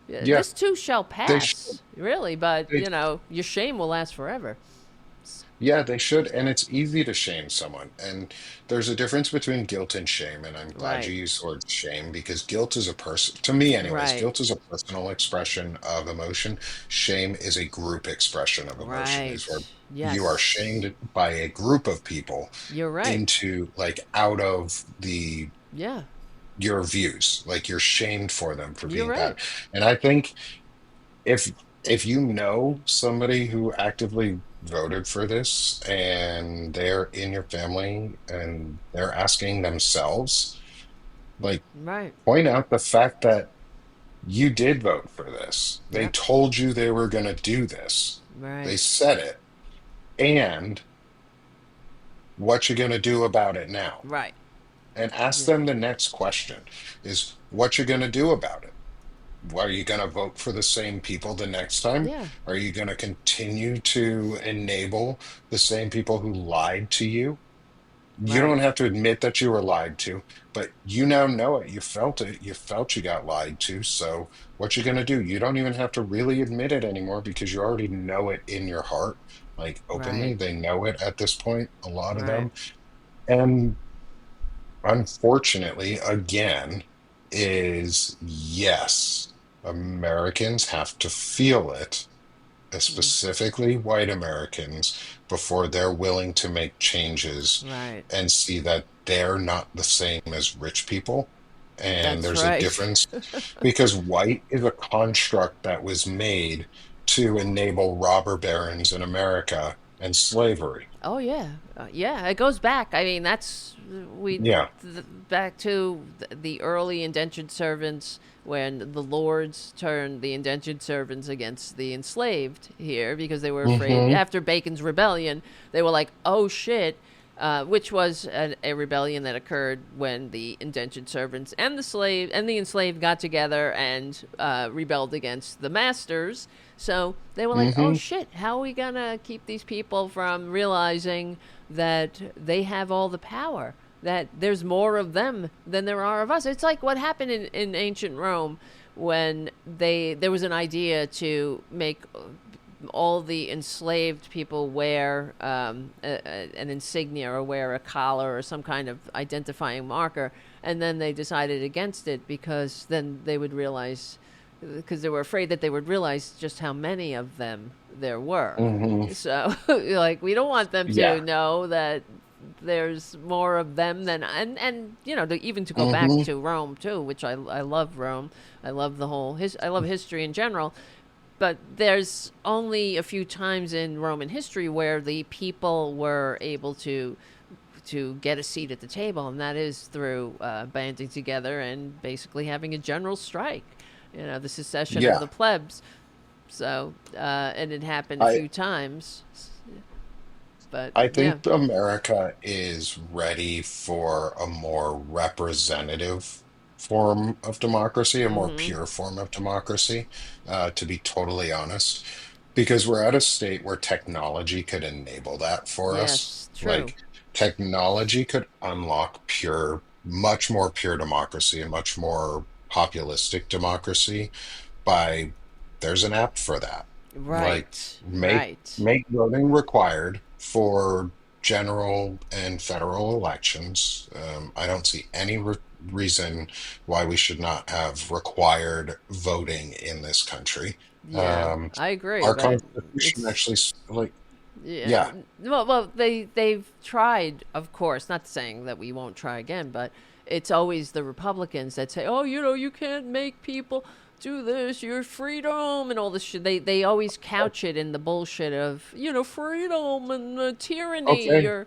Yeah. This too shall pass, really, but your shame will last forever. Yeah, they should. And it's easy to shame someone. And there's a difference between guilt and shame. And I'm glad you Right, used the word shame, because guilt is a person, to me anyways, right, guilt is a personal expression of emotion. Shame is a group expression of emotion, is where right. you are Yes, shamed by a group of people you're right. into, like, out of Yeah, your views. Like, you're shamed for them for you're being right. bad. And I think if you know somebody who actively voted for this and they're in your family and they're asking themselves, like, Right, point out the fact that you did vote for this. They yep, told you they were going to do this. They right, said it. And what you going to do about it now? right. And ask Yeah, them the next question is, what you going to do about it? Are you going to vote for the same people the next time? yeah, Are you going to continue to enable the same people who lied to you? You right, don't have to admit that you were lied to, but you now know it. You felt it. You felt you got lied to. So what you going to do? You don't even have to really admit it anymore, because you already know it in your heart, like openly. right, They know it at this point, a lot of right. them. And unfortunately, again, is yes, Americans have to feel it, Mm, specifically white Americans, before they're willing to make changes right. and see that they're not the same as rich people. And That's there's a right. difference, because white is a construct that was made to enable robber barons in America and slavery. Oh yeah, yeah. It goes back. I mean, that's we Yeah. back to the early indentured servants, when the lords turned the indentured servants against the enslaved here because they were afraid. Hmm. After Bacon's rebellion, they were like, "Oh shit." Which was a rebellion that occurred when the indentured servants and the enslaved got together and rebelled against the masters. So they were like, "Oh Hmm. shit! How are we gonna keep these people from realizing that they have all the power? That there's more of them than there are of us?" It's like what happened in ancient Rome when there was an idea to make all the enslaved people wear an insignia or wear a collar or some kind of identifying marker, and then they decided against it because then they would realize, because they were afraid that they would realize just how many of them there were. Hmm. So, like, we don't want them to Yeah. know that there's more of them than and even to go back Hmm. to Rome too, which I love Rome. I love I love history in general, but there's only a few times in Roman history where the people were able to get a seat at the table, and that is through banding together and basically having a general strike. The secession of Yeah. the plebs. So, and it happened a I few times. But I yeah. think America is ready for a more representative form of democracy, a more Mm-hmm. pure form of democracy, to be totally honest, because we're at a state where technology could enable that for us. Yes, true. Like, technology could unlock much more pure democracy and much more populistic democracy by there's an app for that. Like, Right. make Right. make voting required for general and federal elections. I don't see any reason why we should not have required voting in this country. Yeah, Um, I agree, our but Constitution it's actually, like, yeah. yeah, Well, they've tried, of course. Not saying that we won't try again, but it's always the Republicans that say, "Oh, you can't make people do this. Your freedom and all this shit." They always couch it in the bullshit of freedom and tyranny, okay, or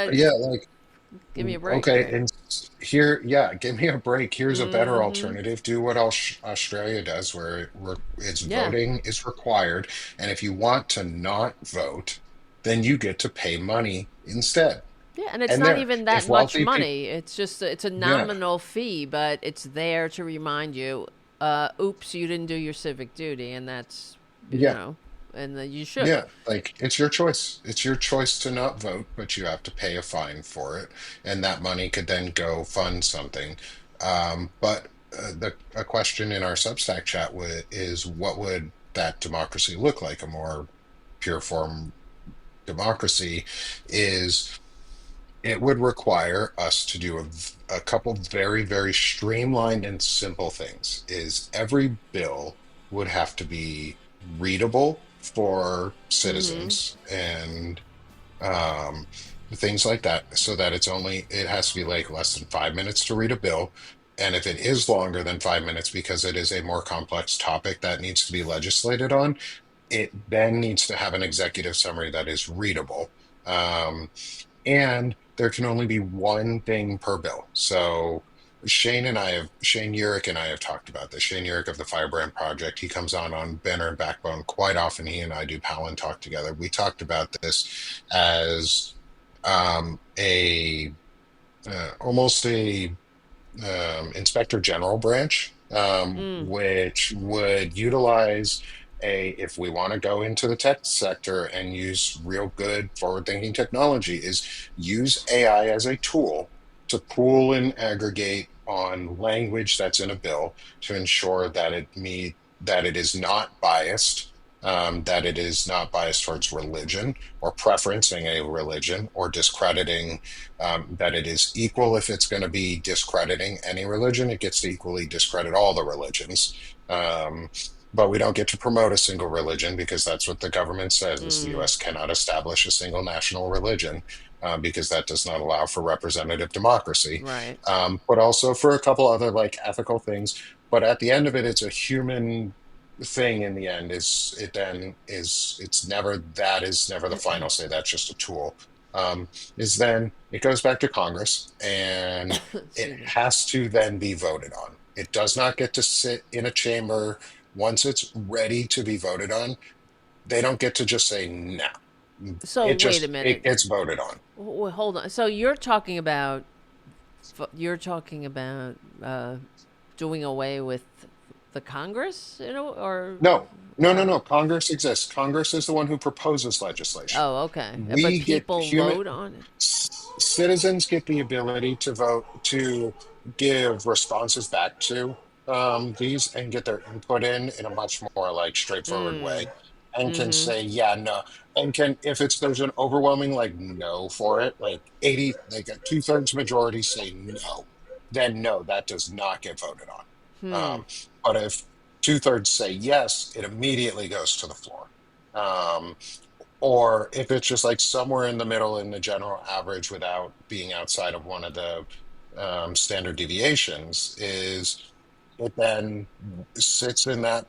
But yeah, like, give me a break okay, here. and here, yeah, give me a break. Here's a better Mm-hmm. alternative. Do what Australia does, where it's Yeah, voting is required, and if you want to not vote, then you get to pay money instead. yeah, and it's And not there, even that if much wealthy people, money. It's a yeah, nominal fee, but it's there to remind you, oops, you didn't do your civic duty, and that's you yeah, know, and you should. yeah, like it's your choice. It's your choice to not vote, but you have to pay a fine for it, and that money could then go fund something. But the a question in our Substack chat is what would that democracy look like? A more pure form democracy is it would require us to do a couple very, very streamlined and simple things. Is every bill would have to be readable for Mm-hmm. citizens and um, things like that, so that it has to be like less than 5 minutes to read a bill. And if it is longer than 5 minutes because it is a more complex topic that needs to be legislated on, it then needs to have an executive summary that is readable. And there can only be one thing per bill. So Shane Urick and I have talked about this. Shane Urick of the Firebrand Project, he comes on Banner and Backbone quite often. He and I do Pal and Talk together. We talked about this as a almost a inspector general branch, Mm. which would utilize if we want to go into the tech sector and use real good forward thinking technology, is use AI as a tool to pool and aggregate on language that's in a bill to ensure that that it is not biased. That it is not biased towards religion or preferencing a religion or discrediting that it is equal. If it's going to be discrediting any religion, it gets to equally discredit all the religions. Um, but we don't get to promote a single religion because that's what the government says is the Mm. US cannot establish a single national religion because that does not allow for representative democracy. Right. But also for a couple other like ethical things. But at the end of it, it's a human thing in the end. It's never the final say. That's just a tool. Is then it goes back to Congress and it Excuse me. has to then be voted on. It does not get to sit in a chamber once it's ready to be voted on. They don't get to just say no. So wait a It minute. gets voted on. Hold on. So you're talking about doing away with the Congress, or No, no, no, oh, no. Congress exists. Congress is the one who proposes legislation. oh, okay. But We get people human vote on it. citizens get the ability to vote to give responses back to these and get their input in a much more like straightforward Mm. way and can Mm-hmm. say yeah no and can if it's there's an overwhelming like no for it like 80 like a two-thirds majority say no, then no, that does not get voted on. Hmm. But if two-thirds say yes, it immediately goes to the floor. um or if it's just like somewhere in the middle in the general average without being outside of one of the standard deviations, is it then sits in that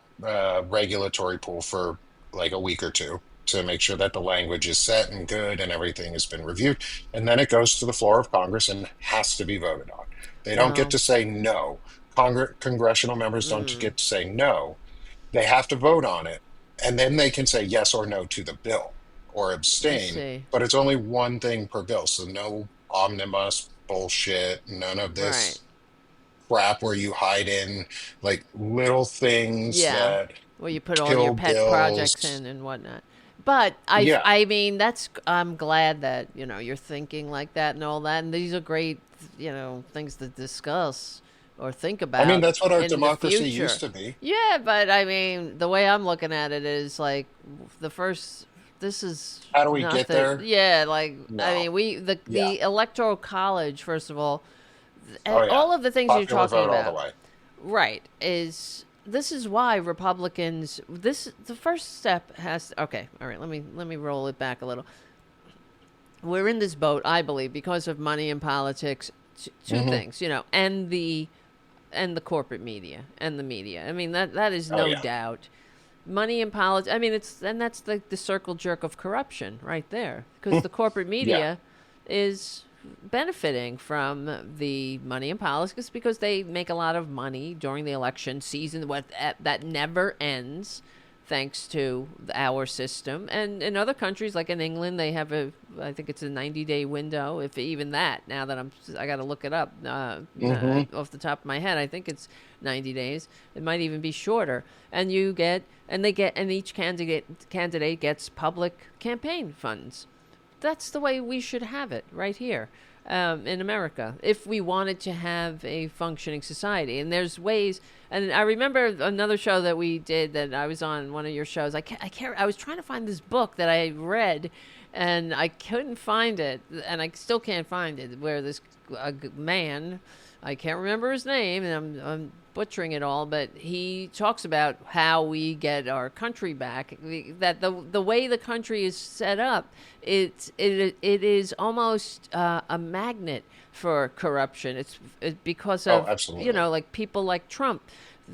regulatory pool for like a week or two to make sure that the language is set and good and everything has been reviewed. And then it goes to the floor of Congress and has to be voted on. They don't get Well, to say no. Congressional members don't mm, get to say no. They have to vote on it. And then they can say yes or no to the bill or I abstain. see. But it's only one thing per bill. So no omnibus bullshit, none of Right. this crap where you hide in like little things Yeah. that Well, you put all your kill pet projects bills. in and whatnot. But Yeah. I mean, I'm glad that, you're thinking like that and all that. And these are great, things to discuss or think I mean, about that's what our in the democracy future. used to be. Yeah, but I mean, the way I'm looking at it is like the first, this is How do we get nothing. there? Yeah, like, I No. mean, Yeah. the electoral college, first of all, Oh, yeah. all of the things you're Popular talking vote all the about. way. Right. This is why Republicans the first step has okay, all right, let me roll it back a little. We're in this boat, I believe, because of money and politics, two Hmm. things, and the corporate media and the media. I mean that is Oh, no yeah. doubt. Money and politics. I mean that's the circle jerk of corruption right there because the corporate Yeah. media is benefiting from the money and politics because they make a lot of money during the election season that never ends thanks to our system. And in other countries like in England they have I think it's a 90-day window, if even that. Now that I got to look it up Hmm. off the top of my head. I think it's 90 days. It might even be shorter. And each candidate gets public campaign funds. That's the way we should have it right here in America if we wanted to have a functioning society. And there's ways. And I remember another show that we did that I was on one of your shows. I was trying to find this book that I read, and I couldn't find it, and I still can't find it. Where this man, I can't remember his name, and I'm butchering it all, but he talks about how we get our country back. That the way the country is set up, it is almost a magnet for corruption. It's because Oh, of absolutely. like people like Trump.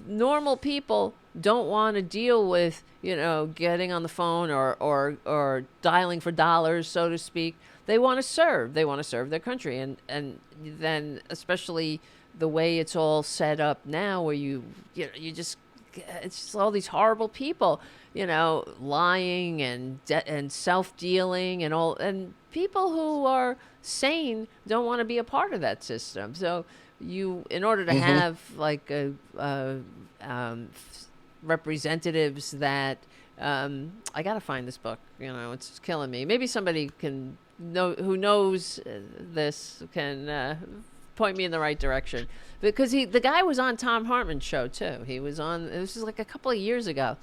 Normal people don't want to deal with getting on the phone or dialing for dollars, so to speak. They want to serve. They want to serve their country, and then especially the way it's all set up now, where you just it's just all these horrible people, lying and self dealing and all, and people who are sane don't want to be a part of that system. So in order to Hmm. have like um, representatives that I gotta find this book. It's killing me. Maybe somebody can know who knows this can point me in the right direction because the guy was on Tom Hartman's show too. He was on. This is like a couple of years ago,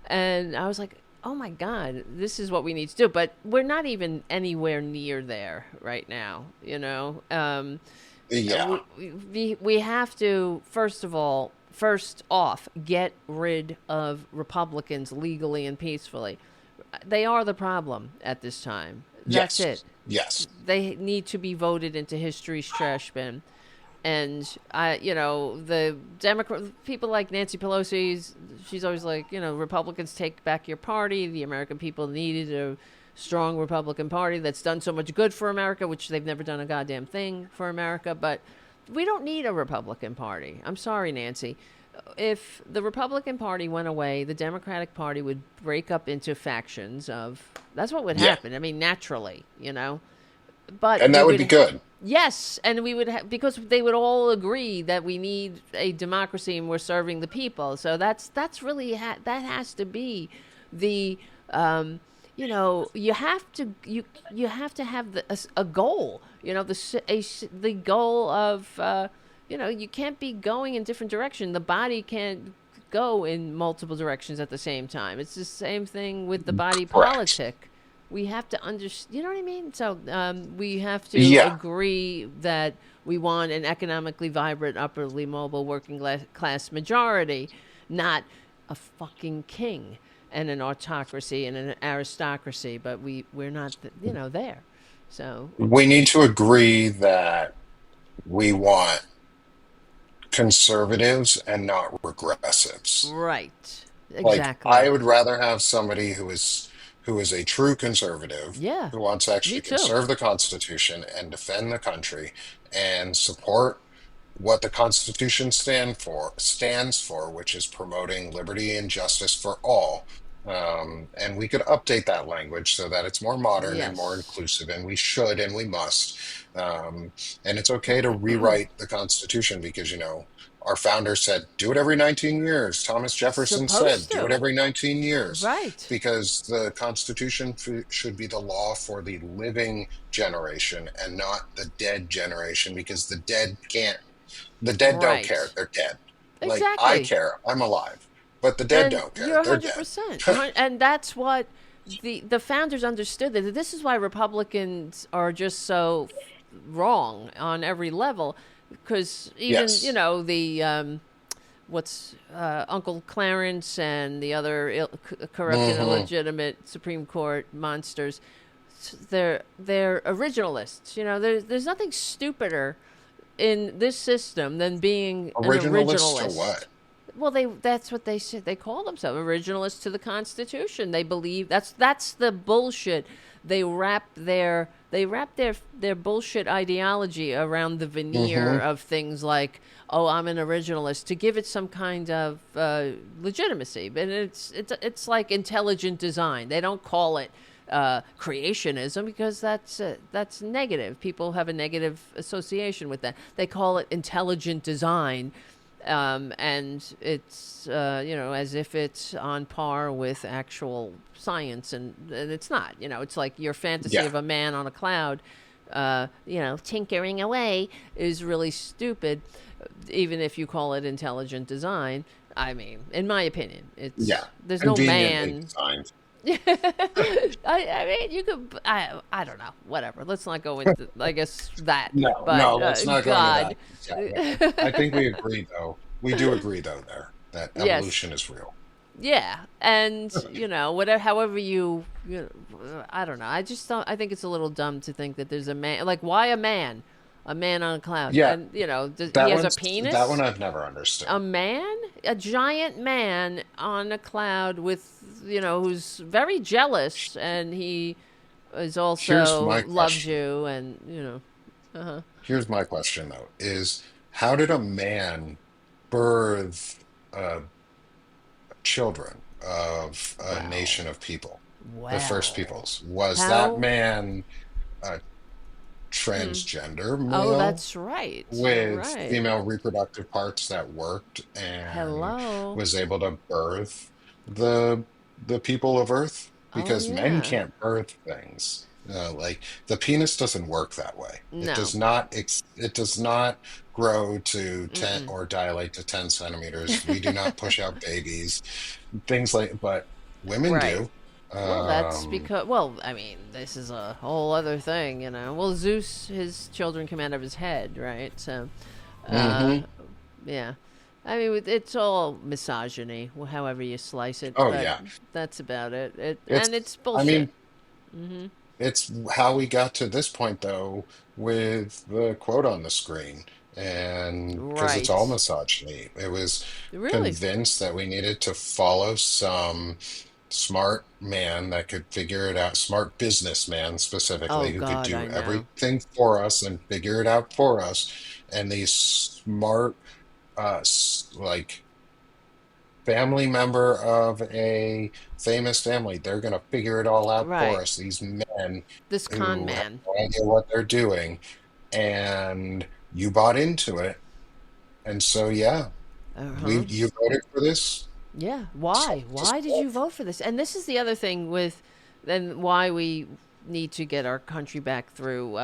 and I was like, oh my god, this is what we need to do. But we're not even anywhere near there right now. Yeah. We have to first off get rid of Republicans legally and peacefully. They are the problem at this time. That's it. Yes. Yes. They need to be voted into history's trash bin. And the Democrat people like Nancy Pelosi, she's always like, Republicans take back your party. The American people needed a strong Republican Party that's done so much good for America, which they've never done a goddamn thing for America. But we don't need a Republican Party. I'm sorry, Nancy. If the Republican Party went away, the Democratic Party would break up into factions of. That's what would Yeah. happen. I mean, naturally, But And we that would be would. good. Yes, and we would because they would all agree that we need a democracy and we're serving the people. So that's really that has to be the you have to have a goal. The goal of you can't be going in different direction. The body can't go in multiple directions at the same time. It's the same thing with the body Correct. politic. We have to understand, you know what I mean? So we have to Yeah. agree that we want an economically vibrant, upwardly mobile working class majority, not a fucking king. and an autocracy and an aristocracy, but we're not, there. So We need to agree that we want conservatives and not regressives. right, Like I exactly. would rather have somebody who is a true conservative Yeah, who wants to me actually too. conserve the Constitution and defend the country and support what the Constitution stands for, which is promoting liberty and justice for all. And we could update that language so that it's more modern and more Yes. inclusive, and we should and we must. Um, and it's okay to rewrite the Constitution because, our founder said, do it every 19 years. Thomas Jefferson said, Supposed do it to. every 19 years Right. because the Constitution should be the law for the living generation and not the dead generation because the dead don't care. Right. They're dead. Like, I Exactly. care. I'm alive. But the dead And don't care. you're They're dead. 100%. And that's what the founders understood, that this is why Republicans are just so wrong on every level, because even, Yes. the what's Uncle Clarence and the other corrupt and Hmm. illegitimate Supreme Court monsters, they're originalists. There's nothing stupider in this system than being an Originalist to originalist. what? Well, that's what they said. They call themselves originalists to the Constitution. They believe that's the bullshit. They wrap their bullshit ideology around the veneer Hmm. of things like, oh, I'm an originalist, to give it some kind of legitimacy. But it's like intelligent design. They don't call it creationism because that's negative. People have a negative association with that. They call it intelligent design, and it's as if it's on par with actual science, and it's not. It's like your fantasy Yeah. of a man on a cloud, tinkering away, is really stupid, even if you call it intelligent design. I mean, in my opinion, Yeah. there's no Conveniently man. designed. I mean, you could. I don't know. Whatever. Let's not go into, I guess, that. No, But no, let's not go into that. God, Yeah, yeah. I think we agree, though. We do agree, though, there that yes, evolution is real. yeah, and whatever. However I don't know. I just don't. I think it's a little dumb to think that there's a man. Like, why a man? A man on a cloud, Yeah, and he has a that one penis. I've never understood. A man, a giant man on a cloud with, who's very jealous, and he is Here's also my loves question. you, and Here's my question, though, is how did a man birth children of a well, nation of people, the first well, peoples? Was that how? man a Hmm. transgender Oh, male that's right. You're with right. female reproductive parts that worked and Hello. was able to birth the the people of Earth? Oh Because men yeah. can't birth things. Like the penis doesn't work that way. It No. does not it does not grow to 10 Mm-mm. or dilate to 10 centimeters. We do not push out babies. Things like, but women Right. do. Well, that's Um, because, well, I mean, this is a whole other thing. Well, Zeus, his children come out of his head, right? So, uh, mhm. yeah. I mean, it's all misogyny, however you slice it, Oh but yeah. that's about it. It's And it's I bullshit. mean, it's how we got to this point, though, with the quote on the screen. And because it's all Right. misogyny, it was Really? convinced that we needed to follow some smart man that could figure it out, smart businessman Oh, specifically, who could God, do I know. everything for us and figure it out for us. And these smart, like family member of a famous family. They're going to figure it all out for Right. us. These men This con who have man. no idea what they're doing. And you bought into it. And so, yeah, Uh huh. you voted for this. Yeah. So Why? just Why did you vote for this? And this is the other thing with, then why we need to get our country back through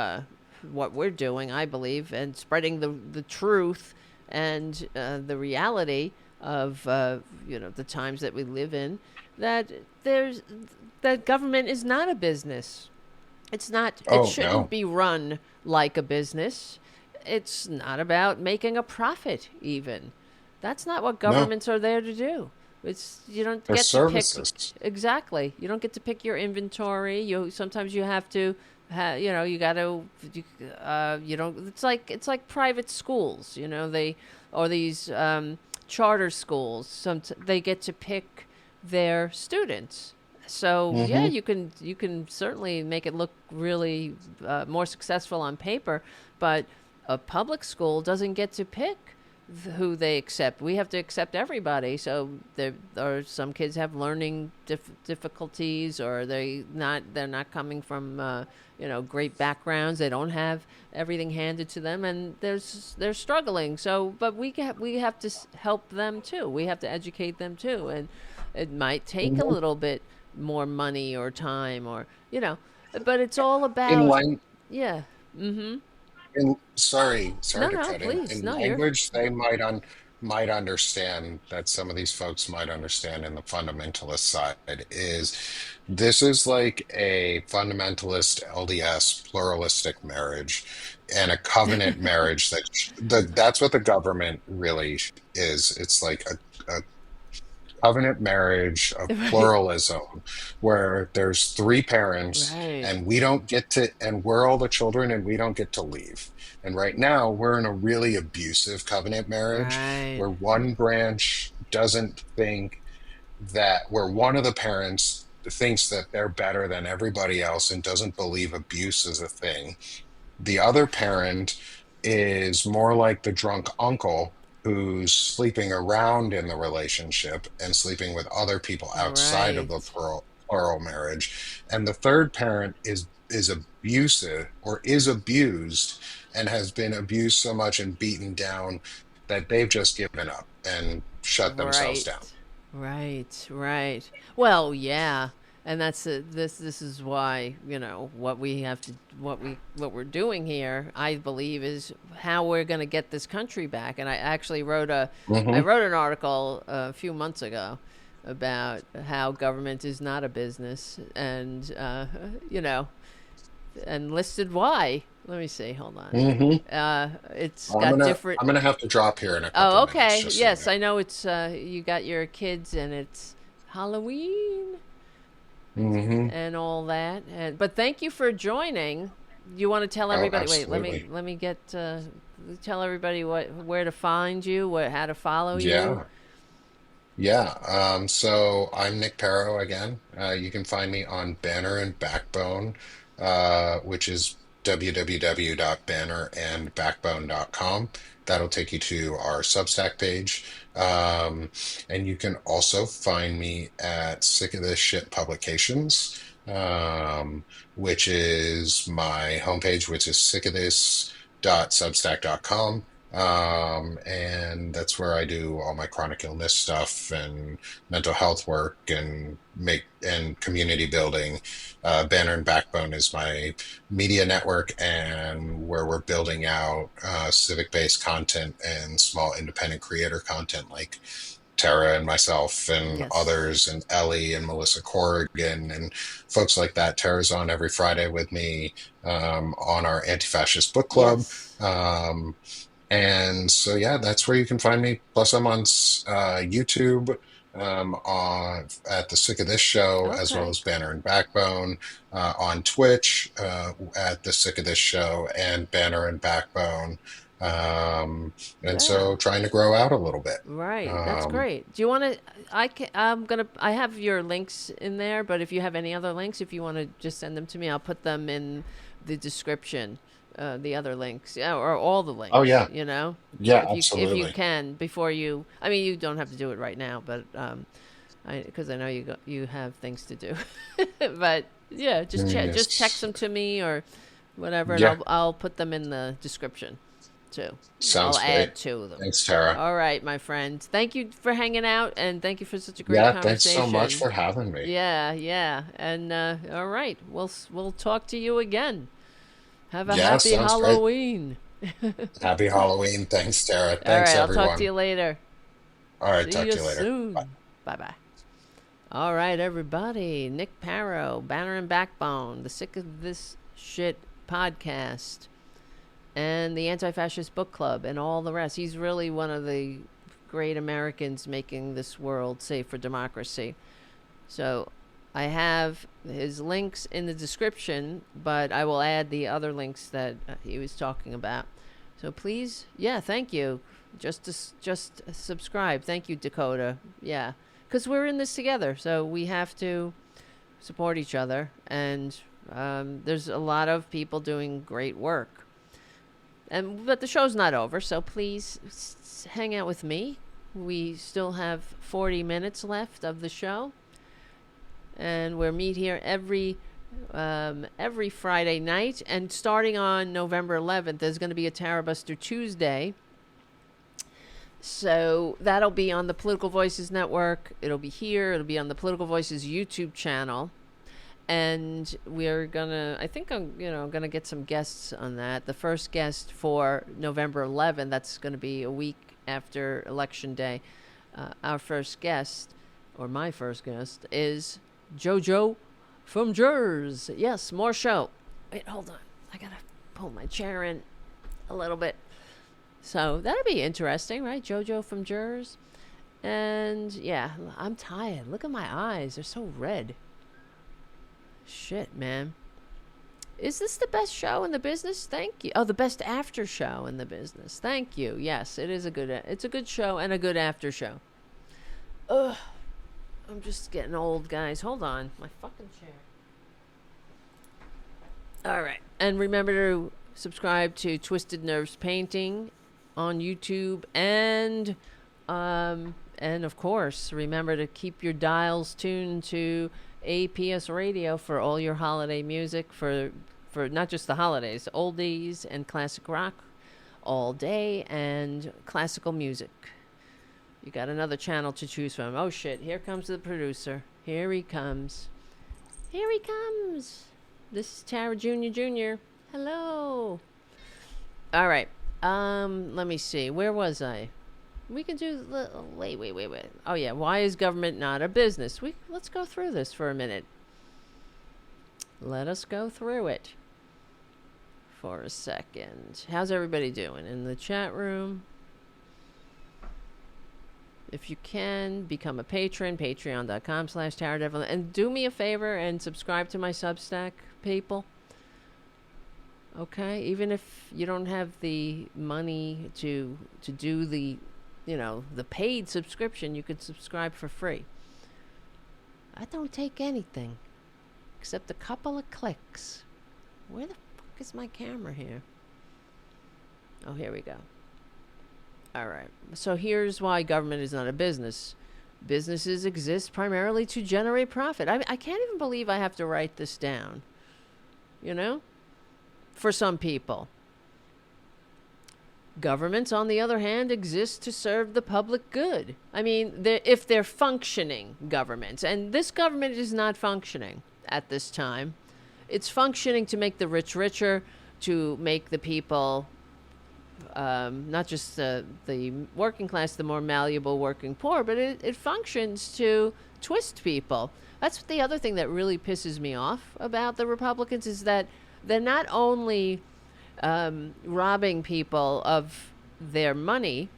what we're doing, I believe, and spreading the truth and the reality of the times that we live in. That there's that government is not a business. It's not. It oh, shouldn't no. be run like a business. It's not about making a profit. Even that's not what No. governments are there to do. It's you don't Their get to pick services. exactly. You don't get to pick your inventory. You sometimes you have to, you got to, you don't. It's like private schools. They or these charter schools. They get to pick their students. So yeah, Hmm. you can certainly make it look really more successful on paper, but a public school doesn't get to pick who they accept. We have to accept everybody. So there are some kids have learning difficulties, or they're not coming from great backgrounds. They don't have everything handed to them, and they're struggling. So, but we have to help them too. We have to educate them too, and it might take a Hmm. little bit more money or time, but it's all In about lang yeah. Mm-hmm. sorry No, to no, cut in. please, In no, you're language, they might understand that some of these folks might understand in the fundamentalist side is this is like a fundamentalist LDS pluralistic marriage and a covenant marriage that's what the government really is. It's like a covenant marriage of right, pluralism where there's three parents right, and we don't get to and we're all the children and we don't get to leave. And right now we're in a really abusive covenant marriage right, where one branch doesn't think that where one of the parents thinks that they're better than everybody else and doesn't believe abuse is a thing. The other parent is more like the drunk uncle who's sleeping around in the relationship and sleeping with other people outside of the right. plural marriage. And the third parent is abusive or is abused and has been abused so much and beaten down that they've just given up and shut themselves Right. down. Right. Right. Well, yeah. And this is why, what we're doing here, I believe, is how we're going to get this country back. And I actually I Hmm. wrote an article a few months ago about how government is not a business, and you know, and listed why. Let me see. Hold on. Hmm. It's I'm got gonna different. I'm gonna have to drop here in a couple Oh, minutes, okay. just so you Yes, know. I know it's you got your kids and it's Halloween Hmm. and all that. But thank you for joining. You want to tell Oh, everybody? Wait, absolutely. let me get tell everybody where to find you, how to follow you. Yeah. Yeah. So I'm Nick Paro again. You can find me on Banner and Backbone, which is www.bannerandbackbone.com. That'll take you to our Substack page. And you can also find me at Sick of This Shit Publications, which is my homepage, which is sickofthis.substack.com. And that's where I do all my chronic illness stuff and mental health work and make and community building. Banner and Backbone is my media network and where we're building out civic-based content and small independent creator content like Tara and myself and Yes. others and Ellie and Melissa Corrigan and folks like that. Tara's on every Friday with me on our anti-fascist book club. Yes. Um, and so, yeah, that's where you can find me. Plus, I'm on YouTube at the Sick of This Show, as well Okay. as Banner and Backbone, on Twitch at the Sick of This Show and Banner and Backbone. And Yeah. so, trying to grow out a little bit. Right. That's Um, great. Do you want to? I have your links in there, but if you have any other links, if you want to just send them to me, I'll put them in the description. The other links, yeah, or all the oh, links. yeah. Yeah, If you absolutely. can before you. I mean, you don't have to do it right now, but because I know you have things to do. But yeah, just text Yes. them to me or whatever, and Yeah, I'll put them in the description too. I'll sounds great. add to them. Thanks, Tara. All right, my friend. Thank you for hanging out, and thank you for such a great Yeah, thanks so much conversation. for having me. Yeah, yeah, and all right, we'll talk to you again. Have a Yeah, happy sounds great. Halloween. Happy Halloween. Thanks, Tara. All Thanks, right, I'll talk to everyone. you later. All right, See talk you to you later. Bye. soon. Bye bye. All right, everybody. Nick Paro, Banner and Backbone, the Sick of This Shit podcast, and the Anti Fascist Book Club, and all the rest. He's really one of the great Americans making this world safe for democracy. So I have his links in the description, but I will add the other links that he was talking about. So please, yeah, thank you. Just subscribe. Thank you, Dakota. Yeah, because we're in this together, so we have to support each other. And there's a lot of people doing great work. But the show's not over, so please hang out with me. We still have 40 minutes left of the show, and we'll meet here every Friday night. And starting on November 11th, there's going to be a Tarabuster Tuesday. So that'll be on the Political Voices Network. It'll be here. It'll be on the Political Voices YouTube channel. And we're gonna, I think I'm gonna get some guests on that. The first guest for November 11th, that's gonna be a week after Election Day. Our first guest, or my first guest, is JoJo from Jersey. Yes, more show. Wait, hold on. I gotta pull my chair in a little bit. So that'll be interesting, right? JoJo from Jersey. And yeah, I'm tired. Look at my eyes. They're so red. Shit, man. Is this the best show in the business? Thank you. Oh, the best after show in the business. Thank you. Yes, it's a good show and a good after show. Ugh. I'm just getting old, guys. Hold on. My fucking chair. All right. And remember to subscribe to Twisted Nerves Painting on YouTube, and of course, remember to keep your dials tuned to APS Radio for all your holiday music, for not just the holidays, oldies and classic rock all day, and classical music. You got another channel to choose from. Oh shit, here comes the producer. Here he comes. Here he comes. This is Tara Jr. Hello. All right. Let me see. Where was I? We can do wait. Oh yeah, why is government not a business? Let's go through this for a minute. Let us go through it for a second. How's everybody doing in the chat room? If you can, become a patron, patreon.com/TaraDevil. And do me a favor and subscribe to my Substack, people. Okay? Even if you don't have the money to do the paid subscription, you could subscribe for free. I don't take anything except a couple of clicks. Where the fuck is my camera here? Oh, here we go. All right. So here's why government is not a business. Businesses exist primarily to generate profit. I can't even believe I have to write this down. For some people. Governments, on the other hand, exist to serve the public good. I mean, if they're functioning governments, and this government is not functioning at this time. It's functioning to make the rich richer, to make the people, not just the working class, the more malleable working poor, but it functions to twist people. That's the other thing that really pisses me off about the Republicans, is that they're not only robbing people of their money,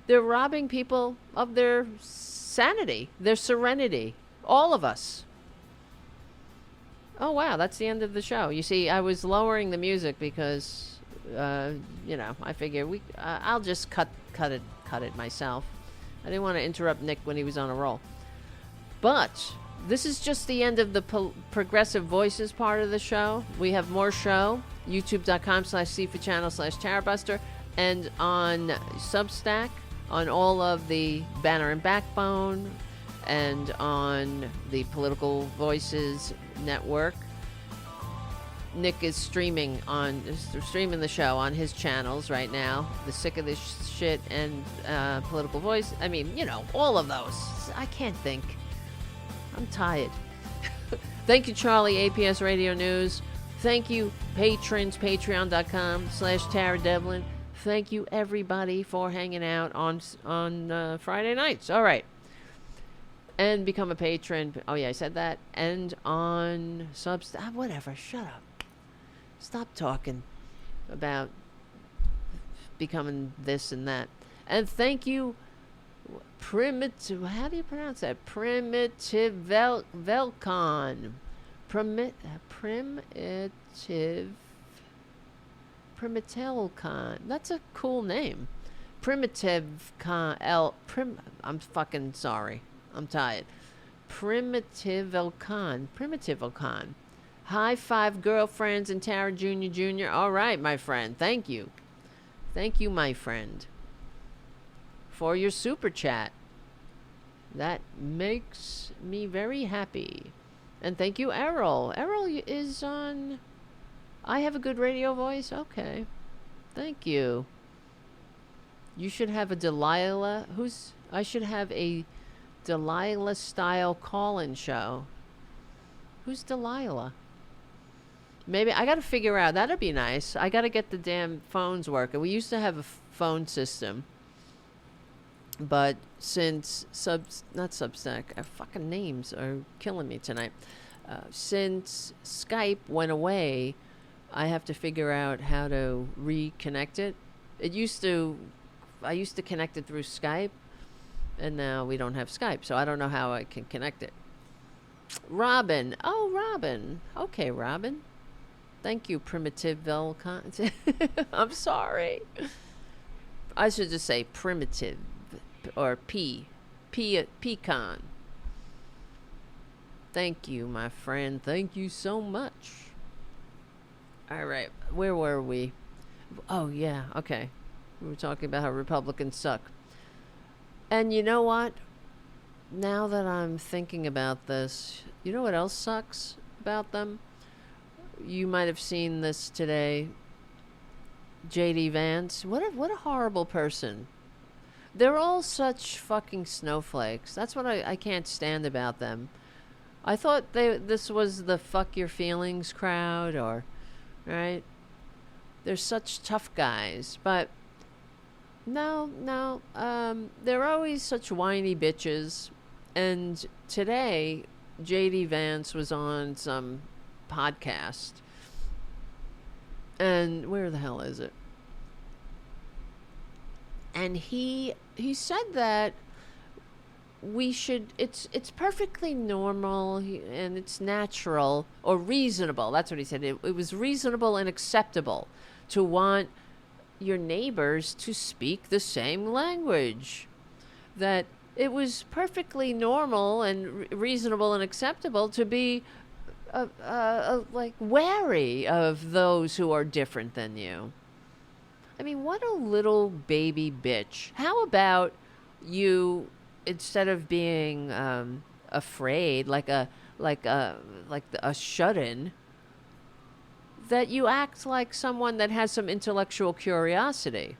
they're robbing people of their sanity, their serenity. All of us. Oh, wow, that's the end of the show. You see, I was lowering the music because, I figure I'll just cut it myself. I didn't want to interrupt Nick when he was on a roll. But this is just the end of the Progressive Voices part of the show. We have more show. YouTube.com/CFA-channel/Tarabuster, and on Substack, on all of the Banner and Backbone, and on the Political Voices Network. Nick is streaming the show on his channels right now. The Sick of This Shit and Political Voice. I mean, all of those. I can't think. I'm tired. Thank you, Charlie, APS Radio News. Thank you, patrons, patreon.com/Tara Devlin. Thank you, everybody, for hanging out on Friday nights. All right. And become a patron. Oh, yeah, I said that. And on Substack. Whatever. Shut up. Stop talking about becoming this and that. And thank you Primitive. How do you pronounce that? Velcon. Primitive. Primitelcon. That's a cool name. Primitive con. I'm fucking sorry. I'm tired. Primitive Elcon. High five, girlfriends and Tara Jr. All right, my friend. Thank you. Thank you, my friend, for your super chat. That makes me very happy. And thank you, Errol. Errol is on I Have a Good Radio Voice? Okay. Thank you. You should have a Delilah. I should have a Delilah style call-in show. Who's Delilah? Maybe I gotta figure out. That'd be nice. I gotta get the damn phones working. We used to have a phone system, but since not Substack, fucking names are killing me tonight. Since Skype went away, I have to figure out how to reconnect it. I used to connect it through Skype, and now we don't have Skype, so I don't know how I can connect it. Robin. Oh, Robin. Okay, Robin. Thank you, Primitive Velcon. I'm sorry. I should just say primitive or pecan. Thank you, my friend. Thank you so much. All right. Where were we? Oh, yeah. Okay. We were talking about how Republicans suck. And you know what? Now that I'm thinking about this, you know what else sucks about them? You might have seen this today. J.D. Vance. What a horrible person. They're all such fucking snowflakes. That's what I can't stand about them. I thought this was the fuck your feelings crowd, or, right? They're such tough guys, but no, they're always such whiny bitches. And today, J.D. Vance was on some podcast, and where the hell is it? And he said that we should, it's perfectly normal and it's natural or reasonable. That's what he said. It was reasonable and acceptable to want your neighbors to speak the same language. That it was perfectly normal and reasonable and acceptable to be like wary of those who are different than you. I mean, what a little baby bitch. How about you, instead of being afraid, like a shut-in, that you act like someone that has some intellectual curiosity.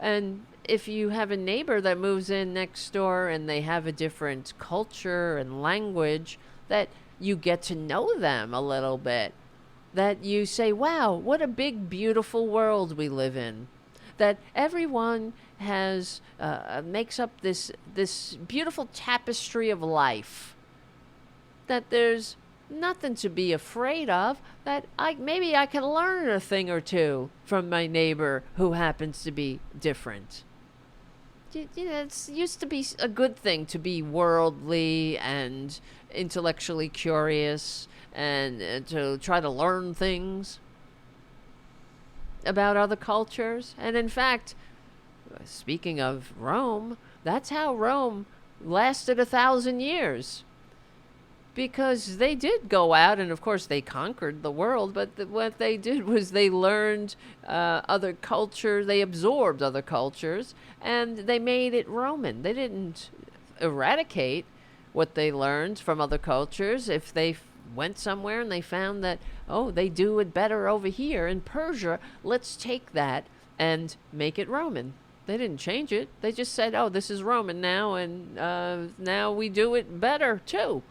And if you have a neighbor that moves in next door and they have a different culture and language, that you get to know them a little bit. That you say, wow, what a big, beautiful world we live in. That everyone has makes up this beautiful tapestry of life. That there's nothing to be afraid of. That maybe I can learn a thing or two from my neighbor who happens to be different. You know, it used to be a good thing to be worldly and intellectually curious and to try to learn things about other cultures. And in fact, speaking of Rome, that's how Rome lasted 1,000 years. Because they did go out, and of course they conquered the world, but what they did was they learned other cultures, they absorbed other cultures, and they made it Roman. They didn't eradicate what they learned from other cultures. If they went somewhere and they found that, oh, they do it better over here in Persia, let's take that and make it Roman. They didn't change it. They just said, oh, this is Roman now, and now we do it better too.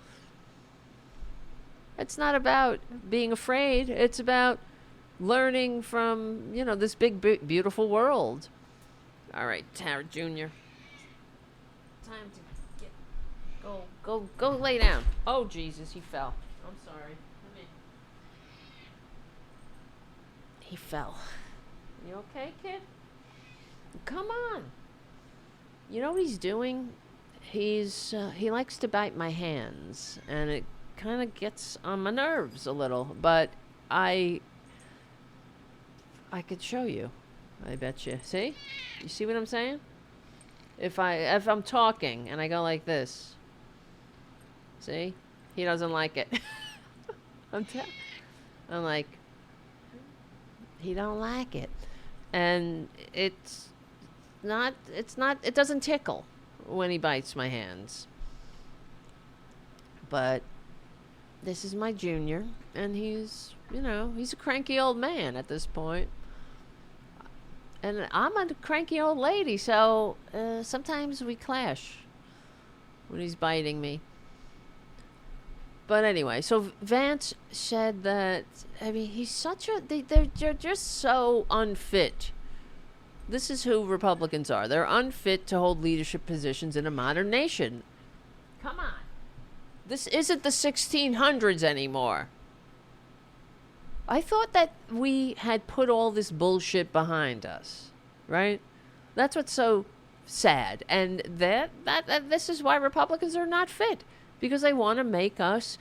It's not about being afraid. It's about learning from, this big, beautiful world. All right, Tara Jr. Time to go lay down. Oh, Jesus, he fell. I'm sorry. He fell. You okay, kid? Come on. You know what he's doing? He likes to bite my hands, and it kind of gets on my nerves a little. But I I could show you. I bet you. See? You see what I'm saying? If I'm talking and I go like this, see? He doesn't like it. I'm t- I'm like, he don't like it, and it doesn't tickle when he bites my hands. But this is my junior, and he's a cranky old man at this point. And I'm a cranky old lady, so sometimes we clash when he's biting me. But anyway, so Vance said that, I mean, he's such a, they're just so unfit. This is who Republicans are. They're unfit to hold leadership positions in a modern nation. Come on. This isn't the 1600s anymore. I thought that we had put all this bullshit behind us, right? That's what's so sad. And that this is why Republicans are not fit, because they want to make us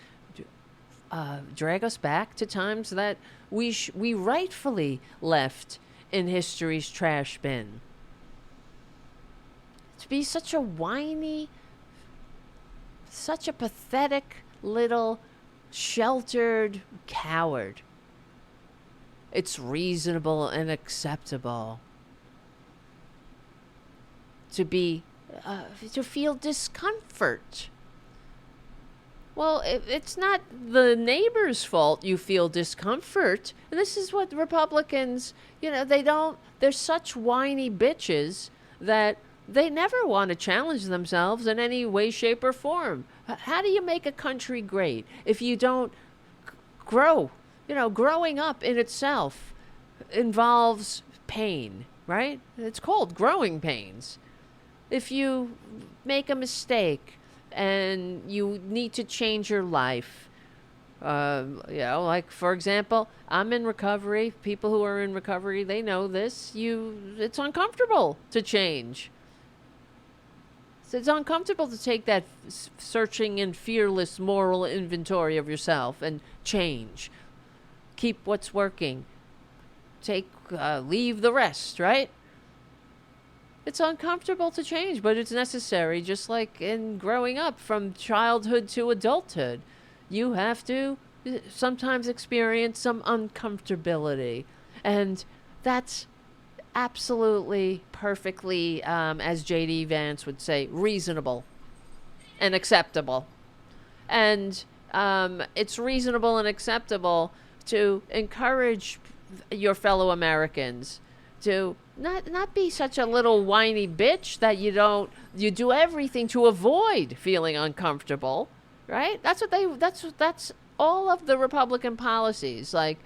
drag us back to times that we rightfully left in history's trash bin. To be such a whiny, such a pathetic little sheltered coward. It's reasonable and acceptable to to feel discomfort. Well, it's not the neighbor's fault you feel discomfort. And this is what Republicans, they're such whiny bitches that they never want to challenge themselves in any way, shape, or form. How do you make a country great if you don't grow? Growing up in itself involves pain, right? It's called growing pains. If you make a mistake and you need to change your life, like, for example, I'm in recovery. People who are in recovery, they know this. It's uncomfortable to change. So it's uncomfortable to take that searching and fearless moral inventory of yourself and change. Keep what's working. Leave the rest, right? It's uncomfortable to change, but it's necessary, just like in growing up from childhood to adulthood. You have to sometimes experience some uncomfortability. And that's absolutely, perfectly, as J.D. Vance would say, reasonable and acceptable. And it's reasonable and acceptable to encourage your fellow Americans to not be such a little whiny bitch that you do everything to avoid feeling uncomfortable, right? That's all of the Republican policies, like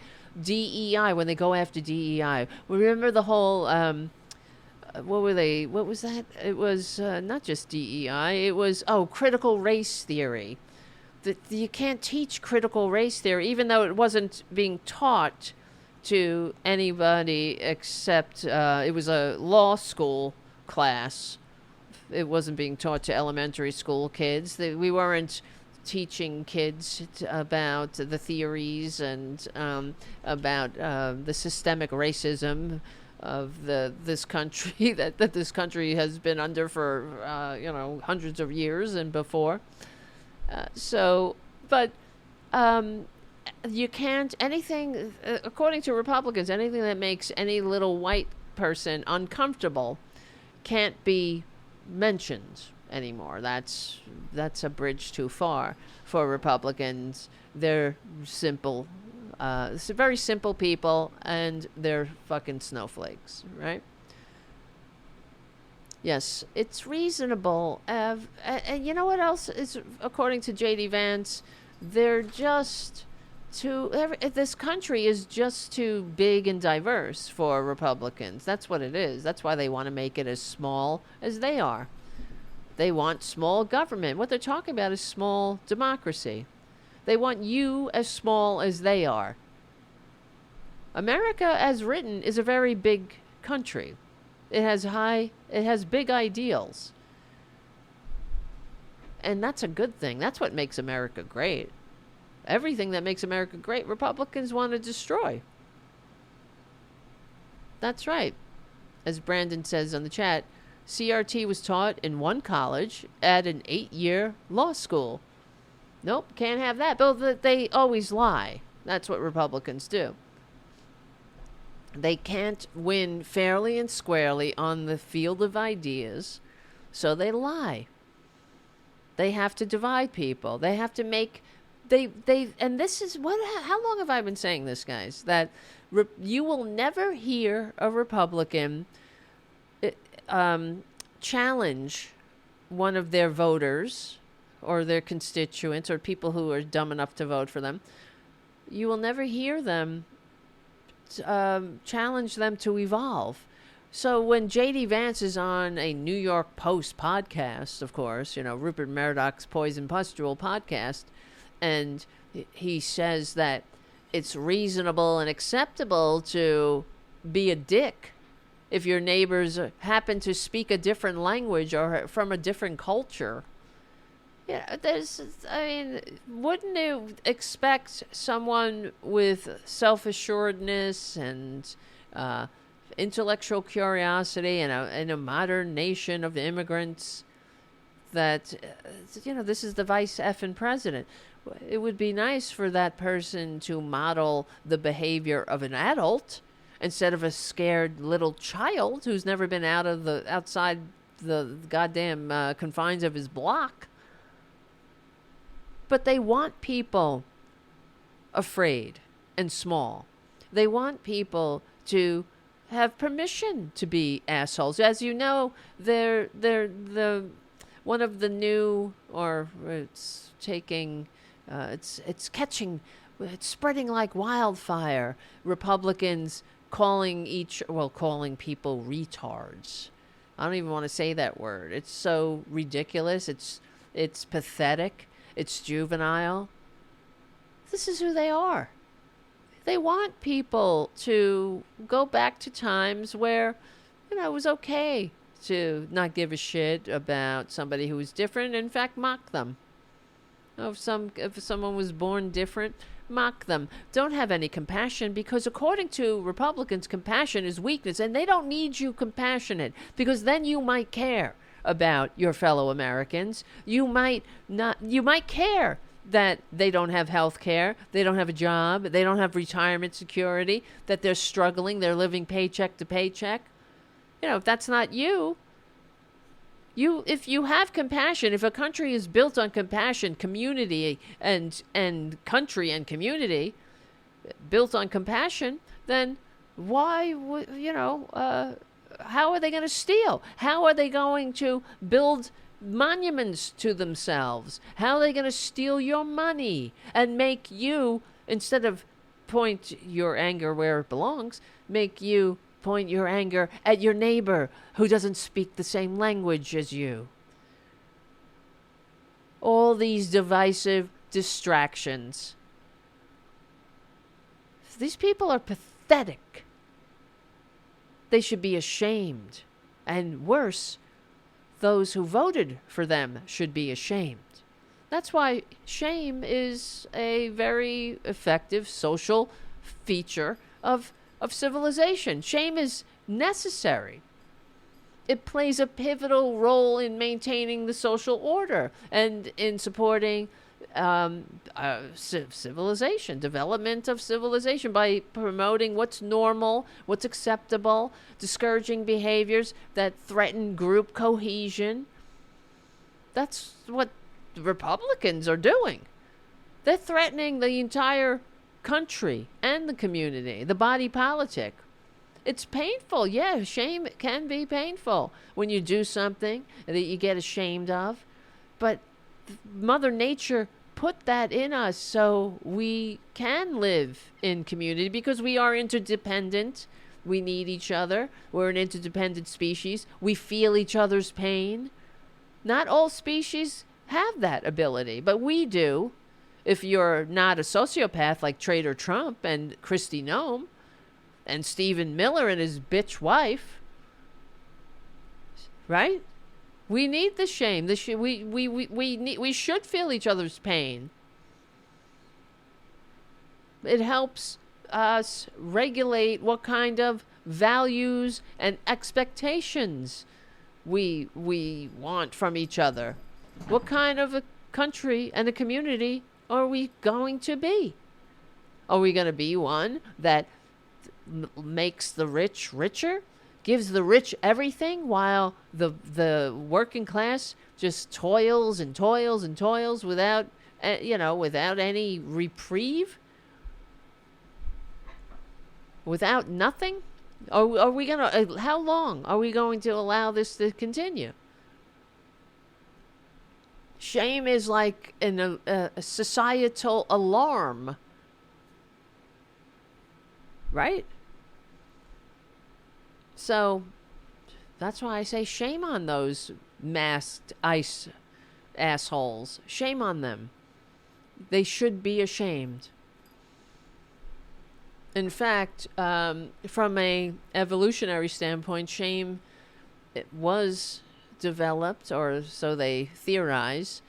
DEI, when they go after DEI. Remember the whole what was that? It was not just DEI, it was critical race theory. You can't teach critical race theory, even though it wasn't being taught to anybody except it was a law school class. It wasn't being taught to elementary school kids. We weren't teaching kids about the theories and about the systemic racism of this country that this country has been under for hundreds of years and before. But you can't, anything, according to Republicans, anything that makes any little white person uncomfortable can't be mentioned anymore. That's a bridge too far for Republicans. They're simple, very simple people, and they're fucking snowflakes, right? Yes, it's reasonable. And you know what else is, according to J.D. Vance, this country is just too big and diverse for Republicans. That's what it is. That's why they want to make it as small as they are. They want small government. What they're talking about is small democracy. They want you as small as they are. America, as written, is a very big country. It has big ideals. And that's a good thing. That's what makes America great. Everything that makes America great, Republicans want to destroy. That's right. As Brandon says on the chat, CRT was taught in one college at an 8-year law school. Nope, can't have that. But they always lie. That's what Republicans do. They can't win fairly and squarely on the field of ideas, so they lie. They have to divide people. They have to make and this is what, how long have I been saying this, guys? That you will never hear a Republican challenge one of their voters or their constituents or people who are dumb enough to vote for them. You will never hear them challenge them to evolve. So when J.D. Vance is on a New York Post podcast, of course, Rupert Murdoch's Poison Pustule podcast, and he says that it's reasonable and acceptable to be a dick if your neighbors happen to speak a different language or from a different culture. Wouldn't you expect someone with self-assuredness and intellectual curiosity in a modern nation of immigrants that, this is the vice effing president? It would be nice for that person to model the behavior of an adult instead of a scared little child who's never been outside the goddamn confines of his block. But they want people afraid and small. They want people to have permission to be assholes. As you know, they're the one of the new, or it's taking, it's spreading like wildfire. Republicans calling people retards. I don't even want to say that word. It's so ridiculous. It's pathetic. It's juvenile. This is who they are. They want people to go back to times where, it was okay to not give a shit about somebody who was different. In fact, mock them. If someone was born different, mock them. Don't have any compassion, because according to Republicans, compassion is weakness, and they don't need you compassionate, because then you might care about your fellow Americans. You might care that they don't have health care, they don't have a job, they don't have retirement security, that they're struggling, they're living paycheck to paycheck. If that's not you, if you have compassion, if a country is built on compassion, community and country and community built on compassion, then why would, how are they going to steal? How are they going to build monuments to themselves? How are they going to steal your money and make you, instead of point your anger where it belongs, make you point your anger at your neighbor who doesn't speak the same language as you? All these divisive distractions. These people are pathetic. They should be ashamed. And worse, those who voted for them should be ashamed. That's why shame is a very effective social feature of civilization. Shame is necessary. It plays a pivotal role in maintaining the social order and in supporting civilization, development of civilization, by promoting what's normal, what's acceptable, discouraging behaviors that threaten group cohesion. That's what Republicans are doing. They're threatening the entire country and the community, the body politic. It's painful. Yeah, shame can be painful when you do something that you get ashamed of. But Mother Nature put that in us so we can live in community, because we are interdependent. We need each other. We're an interdependent species. We feel each other's pain. Not all species have that ability, but we do. If you're not a sociopath like Trader Trump and Kristi Noem and Stephen Miller and his bitch wife, right? We need the shame. We should feel each other's pain. It helps us regulate what kind of values and expectations we want from each other. What kind of a country and a community are we going to be? Are we going to be one that makes the rich richer, gives the rich everything, while the working class just toils and toils and toils without without any reprieve, without nothing? Are we gonna? How long are we going to allow this to continue? Shame is like a societal alarm, right? So that's why I say shame on those masked ICE assholes. Shame on them. They should be ashamed. In fact, from a evolutionary standpoint, shame, it was developed, or so they theorize,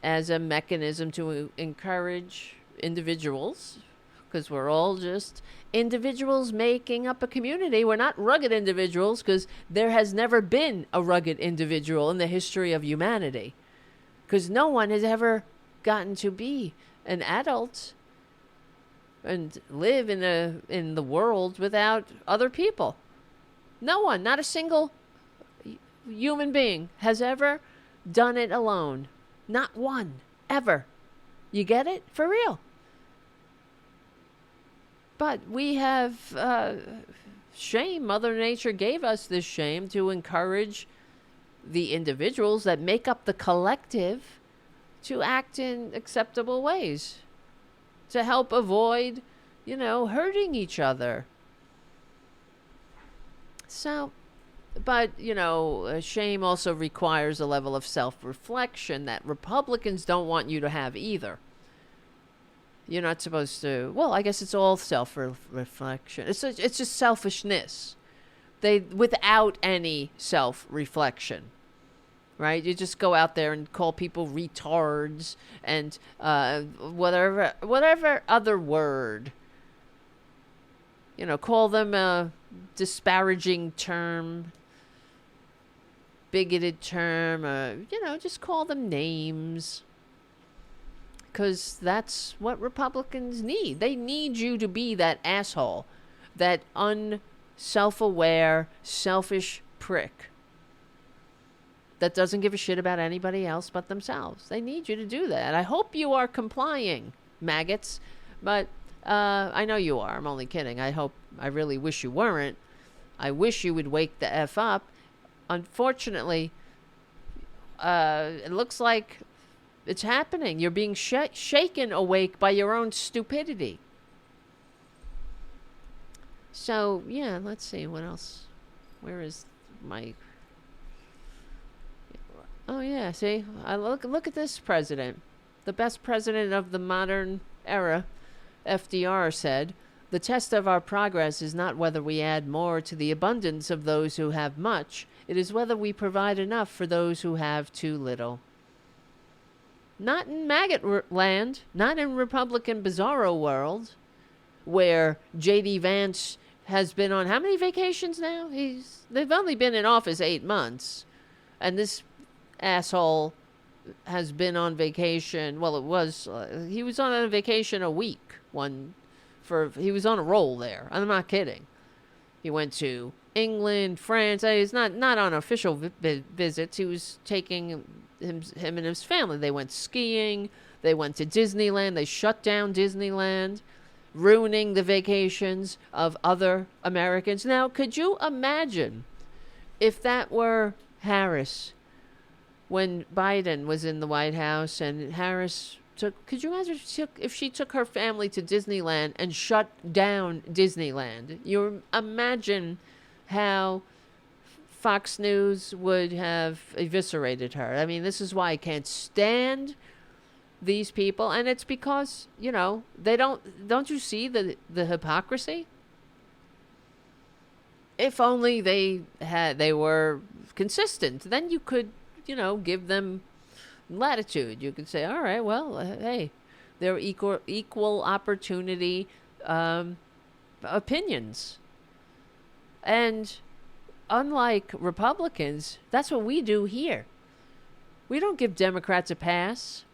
as a mechanism to encourage individuals, because we're all just individuals making up a community. We're not rugged individuals, because there has never been a rugged individual in the history of humanity, because no one has ever gotten to be an adult and live in the world without other people. No one, not a single human being has ever done it alone. Not one, ever. You get it? For real. But we have shame. Mother Nature gave us this shame to encourage the individuals that make up the collective to act in acceptable ways, to help avoid, hurting each other. So, but, shame also requires a level of self-reflection that Republicans don't want you to have either. You're not supposed to, well, I guess it's all self-reflection. It's just selfishness. Without any self-reflection. Right? You just go out there and call people retards and whatever other word. Call them a disparaging term, bigoted term, just call them names. Because that's what Republicans need. They need you to be that asshole, that unself-aware, selfish prick that doesn't give a shit about anybody else but themselves. They need you to do that. I hope you are complying, maggots, but I know you are. I'm only kidding. I really wish you weren't. I wish you would wake the F up. Unfortunately, it looks like it's happening. You're being shaken awake by your own stupidity. So, yeah, let's see. What else? Where is my... Oh, yeah, see? Look at this president. The best president of the modern era, FDR said, "The test of our progress is not whether we add more to the abundance of those who have much. It is whether we provide enough for those who have too little." Not in maggot land, not in Republican bizarro world, where J.D. Vance has been on how many vacations now? They've only been in office 8 months, and this asshole has been on vacation. Well, he was on a vacation a week. He was on a roll there. I'm not kidding. He went to England, France. He's not on official visits. He was taking him and his family. They went skiing. They went to Disneyland. They shut down Disneyland, ruining the vacations of other Americans. Now, could you imagine if that were Harris when Biden was in the White House and Harris could you imagine if she took her family to Disneyland and shut down Disneyland? You imagine how Fox News would have eviscerated her. I mean, this is why I can't stand these people, and it's because, they don't you see the hypocrisy? If only they were consistent. Then you could, give them latitude. You could say, all right, well, hey, they're equal opportunity opinions. And unlike Republicans, that's what we do here. We don't give Democrats a pass.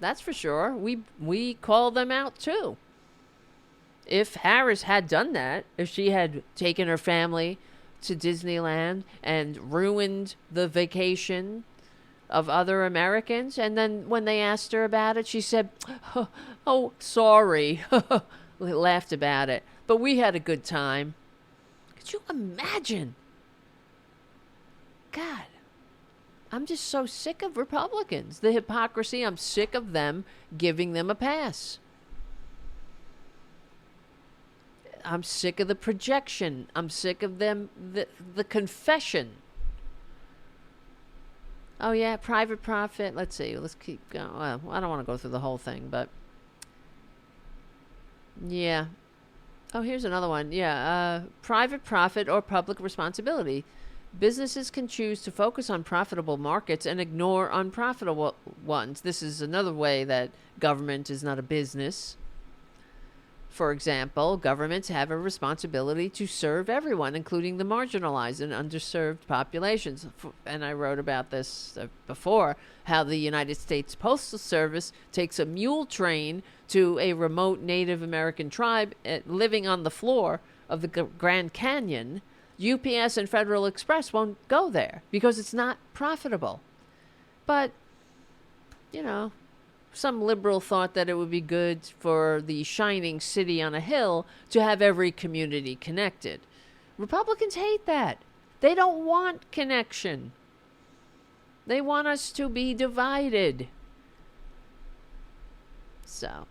That's for sure. We call them out too. If Harris had done that, if she had taken her family to Disneyland and ruined the vacation of other Americans, and then when they asked her about it, she said, oh, sorry. Laughed about it. But we had a good time. Could you imagine? God. I'm just so sick of Republicans. The hypocrisy, I'm sick of them giving them a pass. I'm sick of the projection. I'm sick of them, the confession. Oh, yeah, private profit. Let's see. Let's keep going. Well, I don't want to go through the whole thing, but yeah. Oh, here's another one. Yeah, private profit or public responsibility. Businesses can choose to focus on profitable markets and ignore unprofitable ones. This is another way that government is not a business. For example, governments have a responsibility to serve everyone, including the marginalized and underserved populations. And I wrote about this before, how the United States Postal Service takes a mule train to a remote Native American tribe living on the floor of the Grand Canyon. UPS and Federal Express won't go there because it's not profitable. But, some liberal thought that it would be good for the shining city on a hill to have every community connected. Republicans hate that. They don't want connection. They want us to be divided. So,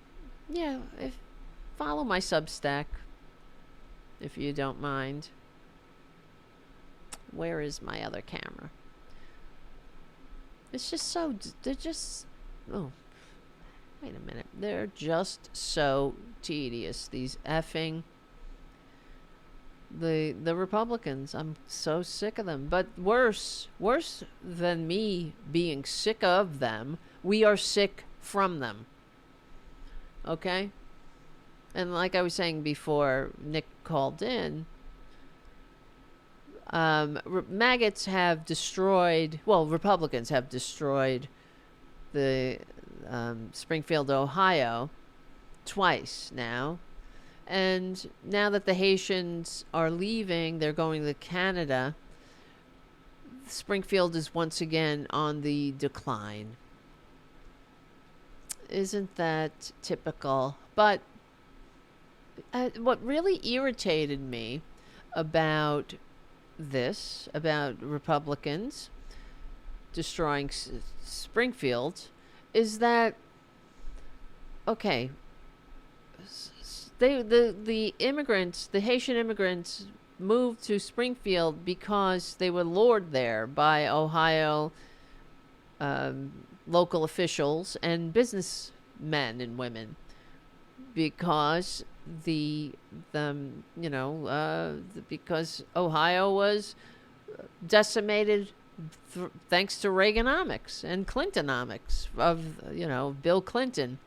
yeah, follow my Substack, if you don't mind. Where is my other camera? It's just so... They're just... Oh, wait a minute. They're just so tedious. These effing... The Republicans. I'm so sick of them. But worse than me being sick of them, we are sick from them. Okay? And like I was saying before Nick called in... maggots have destroyed, Republicans have destroyed the Springfield, Ohio twice now. And now that the Haitians are leaving, they're going to Canada, Springfield is once again on the decline. Isn't that typical? But what really irritated me about Republicans destroying Springfield is that, okay, the immigrants, the Haitian immigrants, moved to Springfield because they were lured there by Ohio local officials and businessmen and women, because because Ohio was decimated thanks to Reaganomics and Clintonomics of Bill Clinton.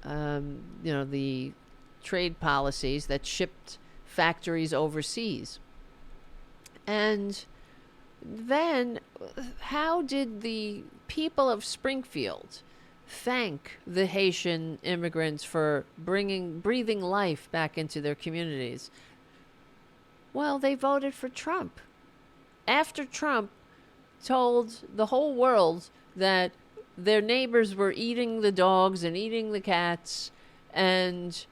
The trade policies that shipped factories overseas. And then how did the people of Springfield thank the Haitian immigrants for breathing life back into their communities? Well, they voted for Trump. After Trump told the whole world that their neighbors were eating the dogs and eating the cats, and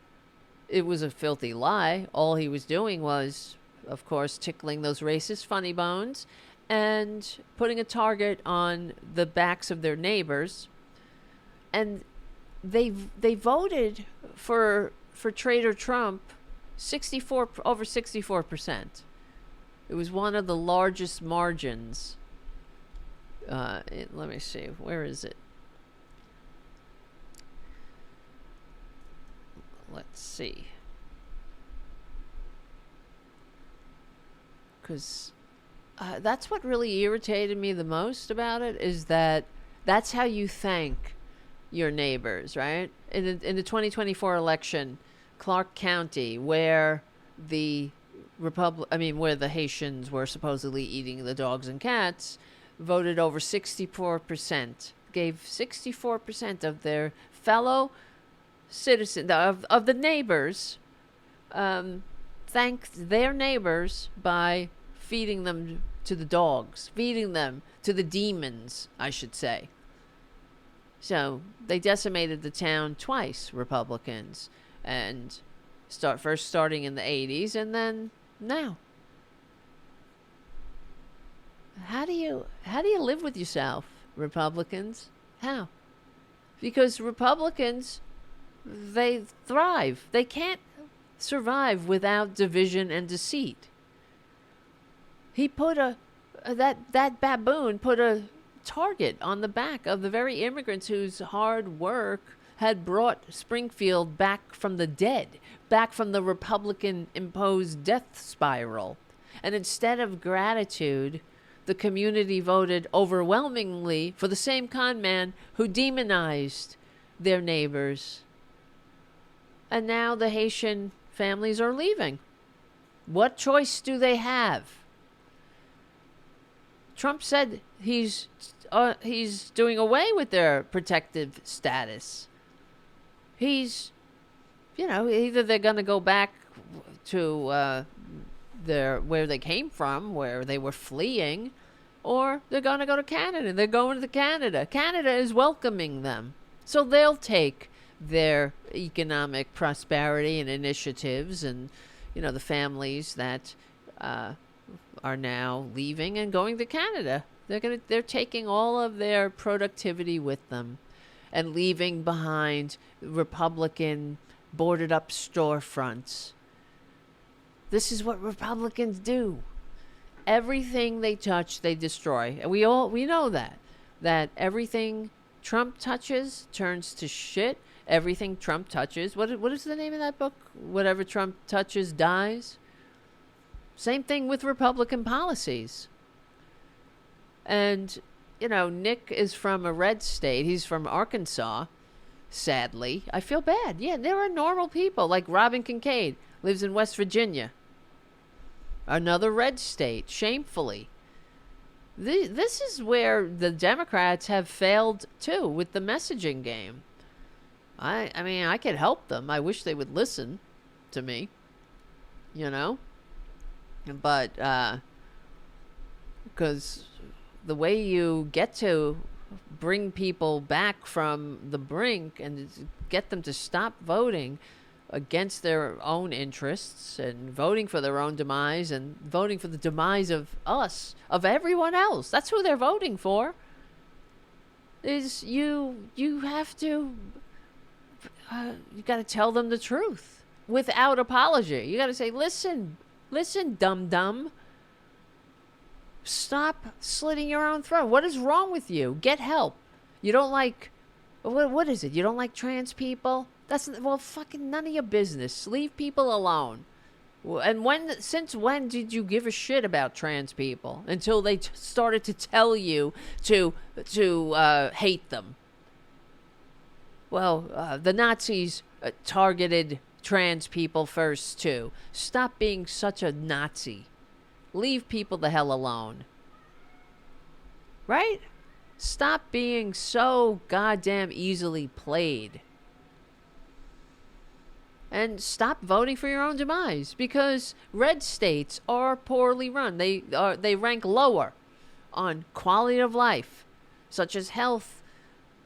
it was a filthy lie. All he was doing was, of course, tickling those racist funny bones and putting a target on the backs of their neighbors. And they voted for Trader Trump over 64%. It was one of the largest margins. Let me see. Where is it? Let's see. Because That's what really irritated me the most about it, is that that's how you thank your neighbors, right? In the 2024 election, Clark County, where the where the Haitians were supposedly eating the dogs and cats, voted over 64%, gave 64% of their fellow citizens, of the neighbors, thanked their neighbors by feeding them to the dogs, feeding them to the demons, I should say. So they decimated the town twice, Republicans, and first starting in the 80s and then now. How do you live with yourself, Republicans? How? Because Republicans, they thrive. They can't survive without division and deceit. He put that baboon put a target on the back of the very immigrants whose hard work had brought Springfield back from the dead, back from the Republican-imposed death spiral. And instead of gratitude, the community voted overwhelmingly for the same con man who demonized their neighbors. And now the Haitian families are leaving. What choice do they have? Trump said he's doing away with their protective status. He's, either they're going to go back to where they came from, where they were fleeing, or they're going to go to Canada. They're going to Canada. Canada is welcoming them. So they'll take their economic prosperity and initiatives and, the families that are now leaving and going to Canada. They're taking all of their productivity with them and leaving behind Republican boarded up storefronts. This is what Republicans do. Everything they touch, they destroy. And we know that everything Trump touches turns to shit. Everything Trump touches, what is the name of that book? Whatever Trump touches dies. Same thing with Republican policies. And, Nick is from a red state. He's from Arkansas, sadly. I feel bad. Yeah, there are normal people, like Robin Kincaid, lives in West Virginia. Another red state, shamefully. This is where the Democrats have failed, too, with the messaging game. I could help them. I wish they would listen to me, But, because the way you get to bring people back from the brink and get them to stop voting against their own interests and voting for their own demise and voting for the demise of us, of everyone else. That's who they're voting for. Is you have to, you got to tell them the truth without apology. You got to say, listen, dum-dum. Stop slitting your own throat. What is wrong with you? Get help. You don't like, what is it? You don't like trans people? Fucking none of your business. Leave people alone. And since when did you give a shit about trans people? Until they started to tell you to hate them. Well, the Nazis targeted trans people first, too. Stop being such a Nazi. Leave people the hell alone. Right? Stop being so goddamn easily played. And stop voting for your own demise, because red states are poorly run. They rank lower on quality of life, such as health,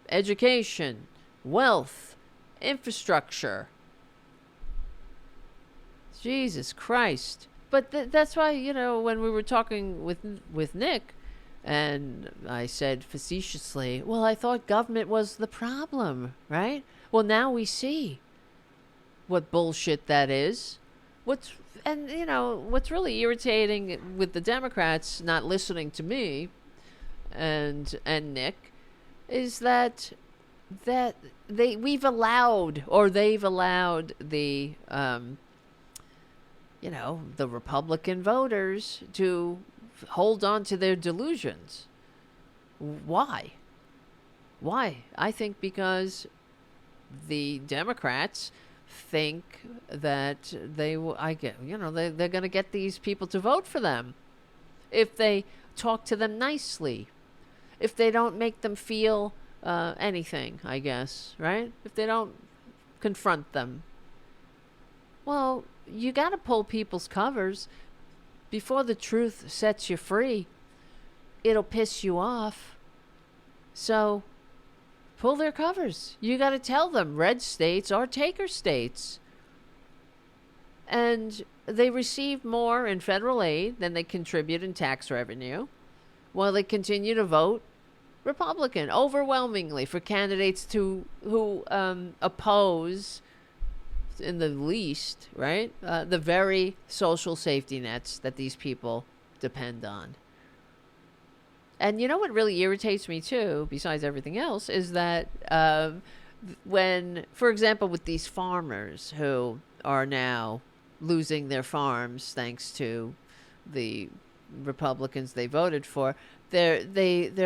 education, wealth, infrastructure. Jesus Christ. But that's why, when we were talking with Nick, and I said facetiously, well, I thought government was the problem, right? Well, now we see what bullshit that is. What's really irritating with the Democrats not listening to me and Nick is that they've allowed the the Republican voters to hold on to their delusions. Why? Why? I think because the Democrats think that they're going to get these people to vote for them if they talk to them nicely, if they don't make them feel anything, I guess, right? If they don't confront them. Well, you got to pull people's covers before the truth sets you free. It'll piss you off. So pull their covers. You got to tell them red states are taker states. And they receive more in federal aid than they contribute in tax revenue, while they continue to vote Republican overwhelmingly for candidates who oppose, in the least, right, the very social safety nets that these people depend on. And you know what really irritates me too, besides everything else, is that when, for example, with these farmers who are now losing their farms thanks to the Republicans they voted for, they're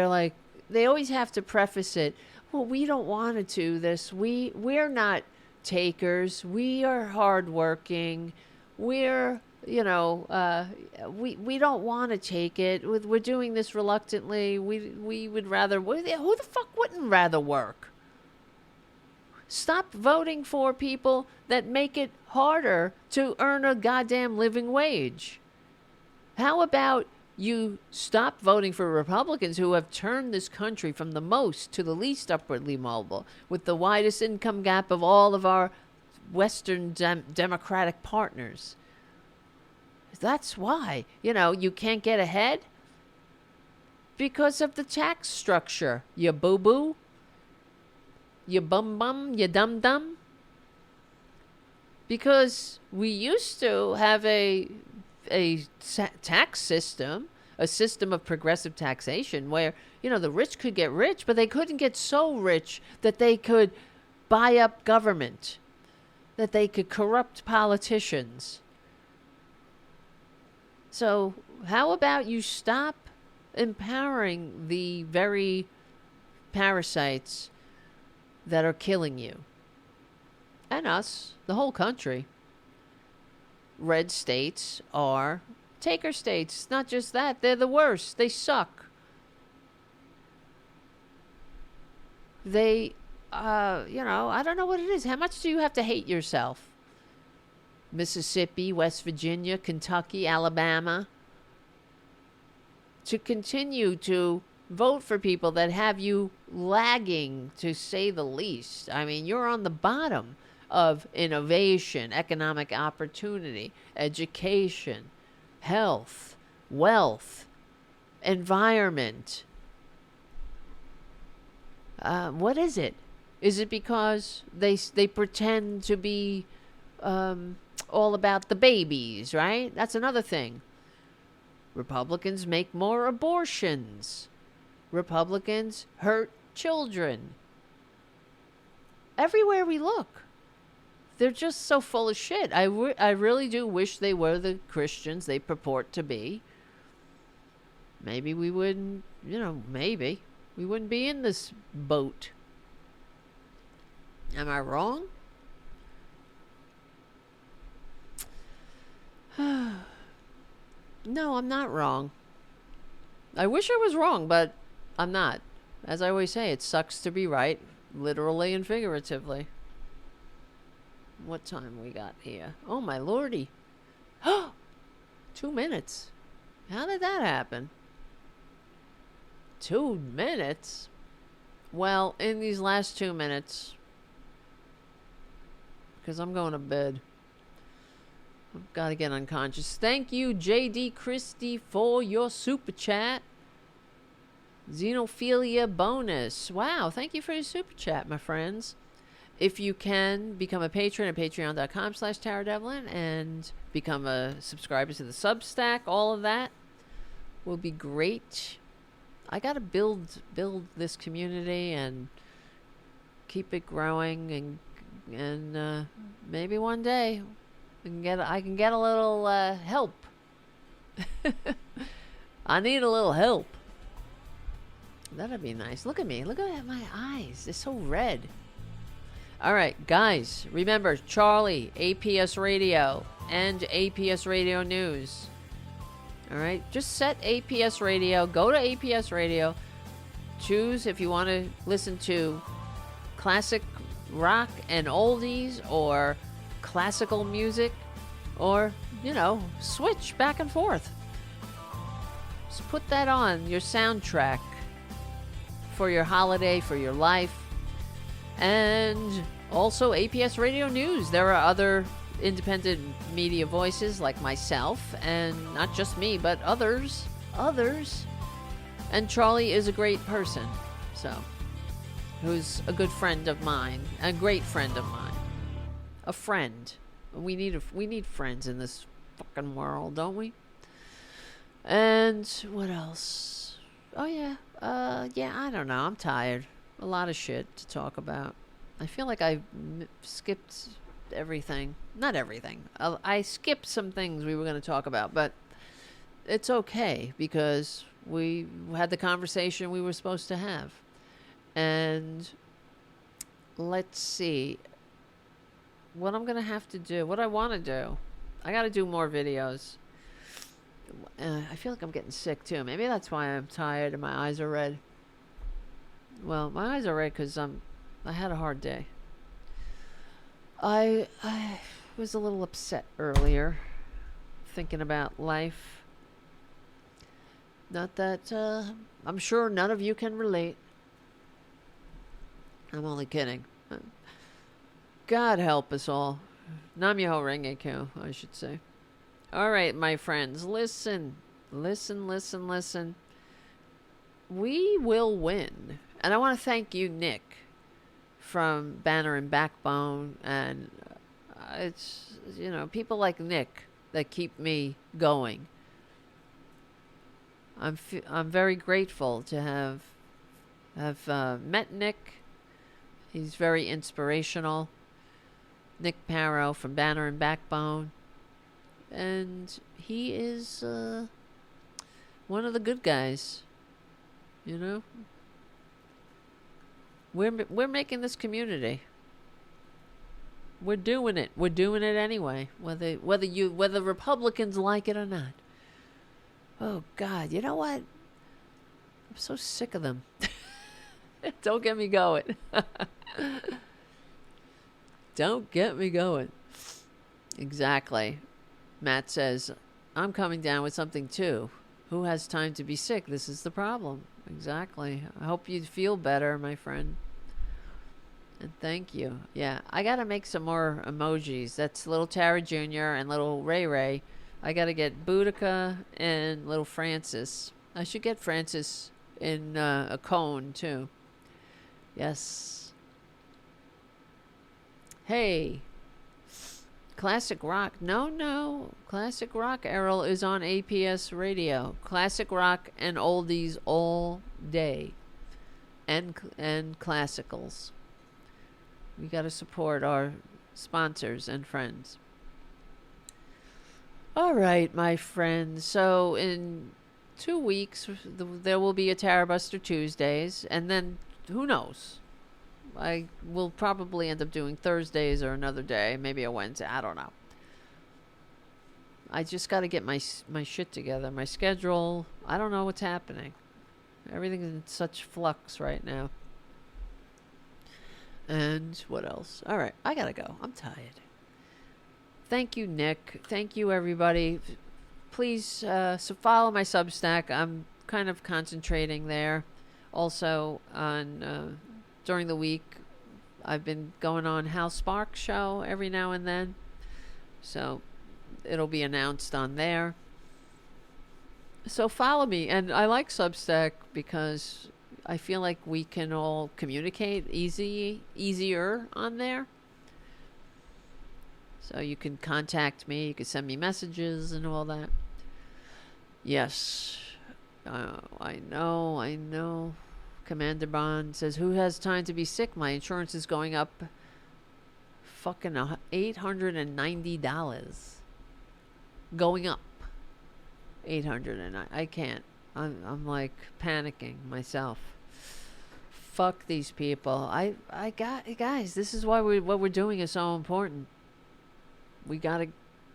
like, they always have to preface it, well, we don't want to do this. We're not takers. We are hardworking. We're, we don't want to take it. We're doing this reluctantly. We would rather, who the fuck wouldn't rather work? Stop voting for people that make it harder to earn a goddamn living wage. How about you stop voting for Republicans who have turned this country from the most to the least upwardly mobile, with the widest income gap of all of our Western democratic partners? That's why, you can't get ahead because of the tax structure, you boo-boo. You bum-bum, you dum-dum. Because we used to have a tax system, a system of progressive taxation where, the rich could get rich, but they couldn't get so rich that they could buy up government, that they could corrupt politicians. So how about you stop empowering the very parasites that are killing you and us, the whole country? Red states are taker states. It's not just that, they're the worst. They suck. They, I don't know what it is. How much do you have to hate yourself? Mississippi, West Virginia, Kentucky, Alabama, to continue to vote for people that have you lagging, to say the least. I mean, you're on the bottom of innovation, economic opportunity, education, health, wealth, environment. What is it? Is it because they pretend to be all about the babies, right? That's another thing. Republicans make more abortions. Republicans hurt children. Everywhere we look, they're just so full of shit. I really do wish they were the Christians they purport to be. Maybe we wouldn't, maybe we wouldn't be in this boat. Am I wrong? No, I'm not wrong. I wish I was wrong, but I'm not. As I always say, it sucks to be right, literally and figuratively. What time we got here? Oh, my lordy. 2 minutes. How did that happen? 2 minutes? Well, in these last 2 minutes, because I'm going to bed, I've got to get unconscious. Thank you, JD Christie, for your super chat. Xenophilia bonus. Wow, thank you for your super chat, my friends. If you can, become a patron at patreon.com/TaraDevlin and become a subscriber to the Substack. All of that will be great. I got to build this community and keep it growing, and maybe one day I can get a little help. I need a little help. That'd be nice. Look at me. Look at my eyes. They're so red. All right, guys. Remember, Charlie, APS Radio, and APS Radio News. All right, just set APS Radio. Go to APS Radio. Choose if you want to listen to classic rock and oldies or classical music, or, you know, switch back and forth. Just put that on your soundtrack for your holiday, for your life. And also APS Radio News. There are other independent media voices like myself, and not just me, but others. And Charlie is a great person, so, who's a good friend of mine, a great friend of mine. A friend. We need friends in this fucking world, don't we? And what else? Oh yeah. Yeah, I don't know. I'm tired. A lot of shit to talk about. I feel like I skipped everything. Not everything. I skipped some things we were going to talk about, but it's okay because we had the conversation we were supposed to have. And let's see. What I'm going to have to do, what I want to do. I got to do more videos. I feel like I'm getting sick too. Maybe that's why I'm tired and my eyes are red. Well, my eyes are red because I had a hard day. I was a little upset earlier, thinking about life. Not that I'm sure none of you can relate. I'm only kidding. God help us all. Nam Myoho Renge Kyo, I should say. All right, my friends, listen. We will win. And I want to thank you, Nick, from Banner and Backbone. And it's, you know, people like Nick that keep me going. I'm very grateful to have met Nick. He's very inspirational. Nick Paro from Banner and Backbone. And he is one of the good guys. You know? We're making this community. We're doing it. We're doing it anyway. Whether Republicans like it or not. Oh God, you know what? I'm so sick of them. Don't get me going. Don't get me going. Exactly. Matt says, I'm coming down with something too. Who has time to be sick? This is the problem. Exactly. I hope you feel better, my friend. And thank you. Yeah, I got to make some more emojis. That's little Tara Jr. and little Ray Ray. I got to get Boudica and little Francis. I should get Francis in a cone too. Yes. Hey, Classic Rock. No. Classic Rock, Errol, is on APS Radio. Classic Rock and oldies all day. And classicals. We got to support our sponsors and friends. All right, my friends. So in 2 weeks, there will be a Tarabuster Tuesdays. And then, who knows? I will probably end up doing Thursdays or another day, maybe a Wednesday. I don't know. I just got to get my shit together, my schedule. I don't know what's happening. Everything's in such flux right now. And what else? All right, I got to go. I'm tired. Thank you, Nick. Thank you, everybody. Please follow my Substack. I'm kind of concentrating there. Also on... during the week, I've been going on Hal Sparks' show every now and then. So it'll be announced on there. So follow me. And I like Substack because I feel like we can all communicate easier on there. So you can contact me. You can send me messages and all that. Yes. I know. Commander Bond says, who has time to be sick? My insurance is going up fucking $890. Going up. $809. I can't. I'm like panicking myself. Fuck these people. I got guys. This is why what we're doing is so important. We gotta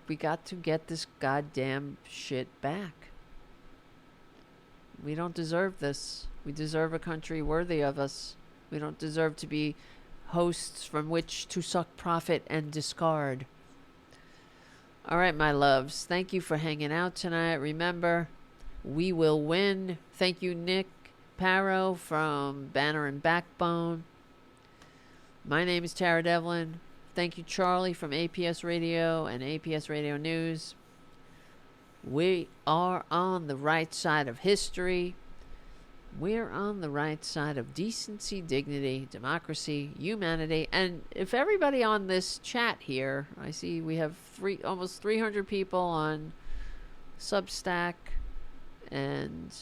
we got to get this goddamn shit back. We don't deserve this. We deserve a country worthy of us. We don't deserve to be hosts from which to suck profit and discard. All right, my loves. Thank you for hanging out tonight. Remember, we will win. Thank you, Nick Paro from Banner and Backbone. My name is Tara Devlin. Thank you, Charlie from APS Radio and APS Radio News. We are on the right side of history. We're on the right side of decency, dignity, democracy, humanity. And if everybody on this chat here, I see we have almost 300 people on Substack and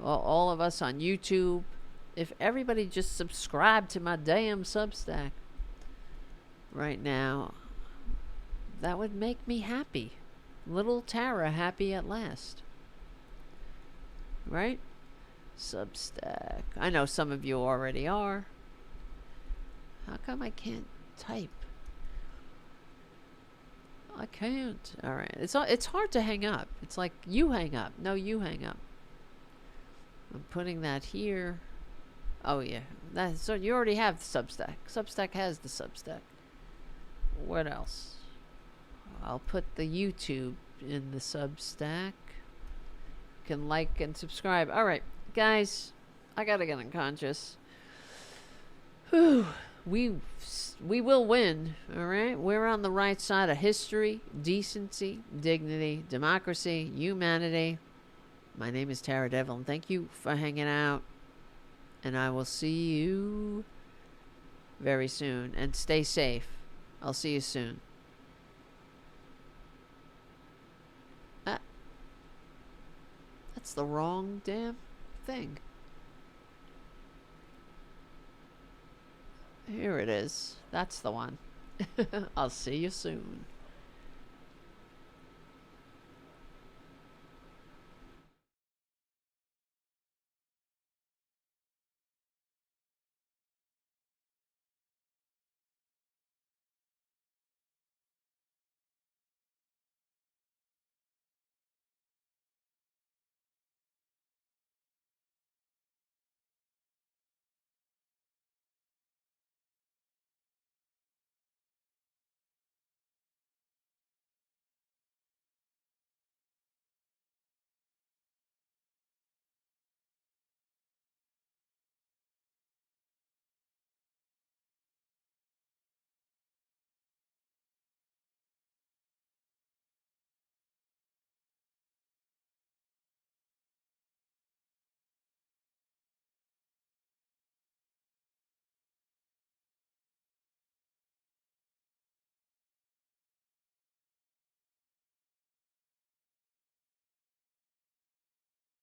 all of us on YouTube. If everybody just subscribed to my damn Substack right now, that would make me happy. Little Tara happy at last. Right? Substack. I know some of you already are. How come I can't type? I can't. All right. It's hard to hang up. It's like you hang up. No, you hang up. I'm putting that here. Oh yeah. So you already have Substack. Substack has the Substack. What else? I'll put the YouTube in the Substack. You can like and subscribe. All right, guys. I gotta get unconscious. Whew. We will win. All right. We're on the right side of history, decency, dignity, democracy, humanity. My name is Tara Devlin. Thank you for hanging out. And I will see you very soon. And stay safe. I'll see you soon. That's the wrong damn thing. Here it is. That's the one. I'll see you soon.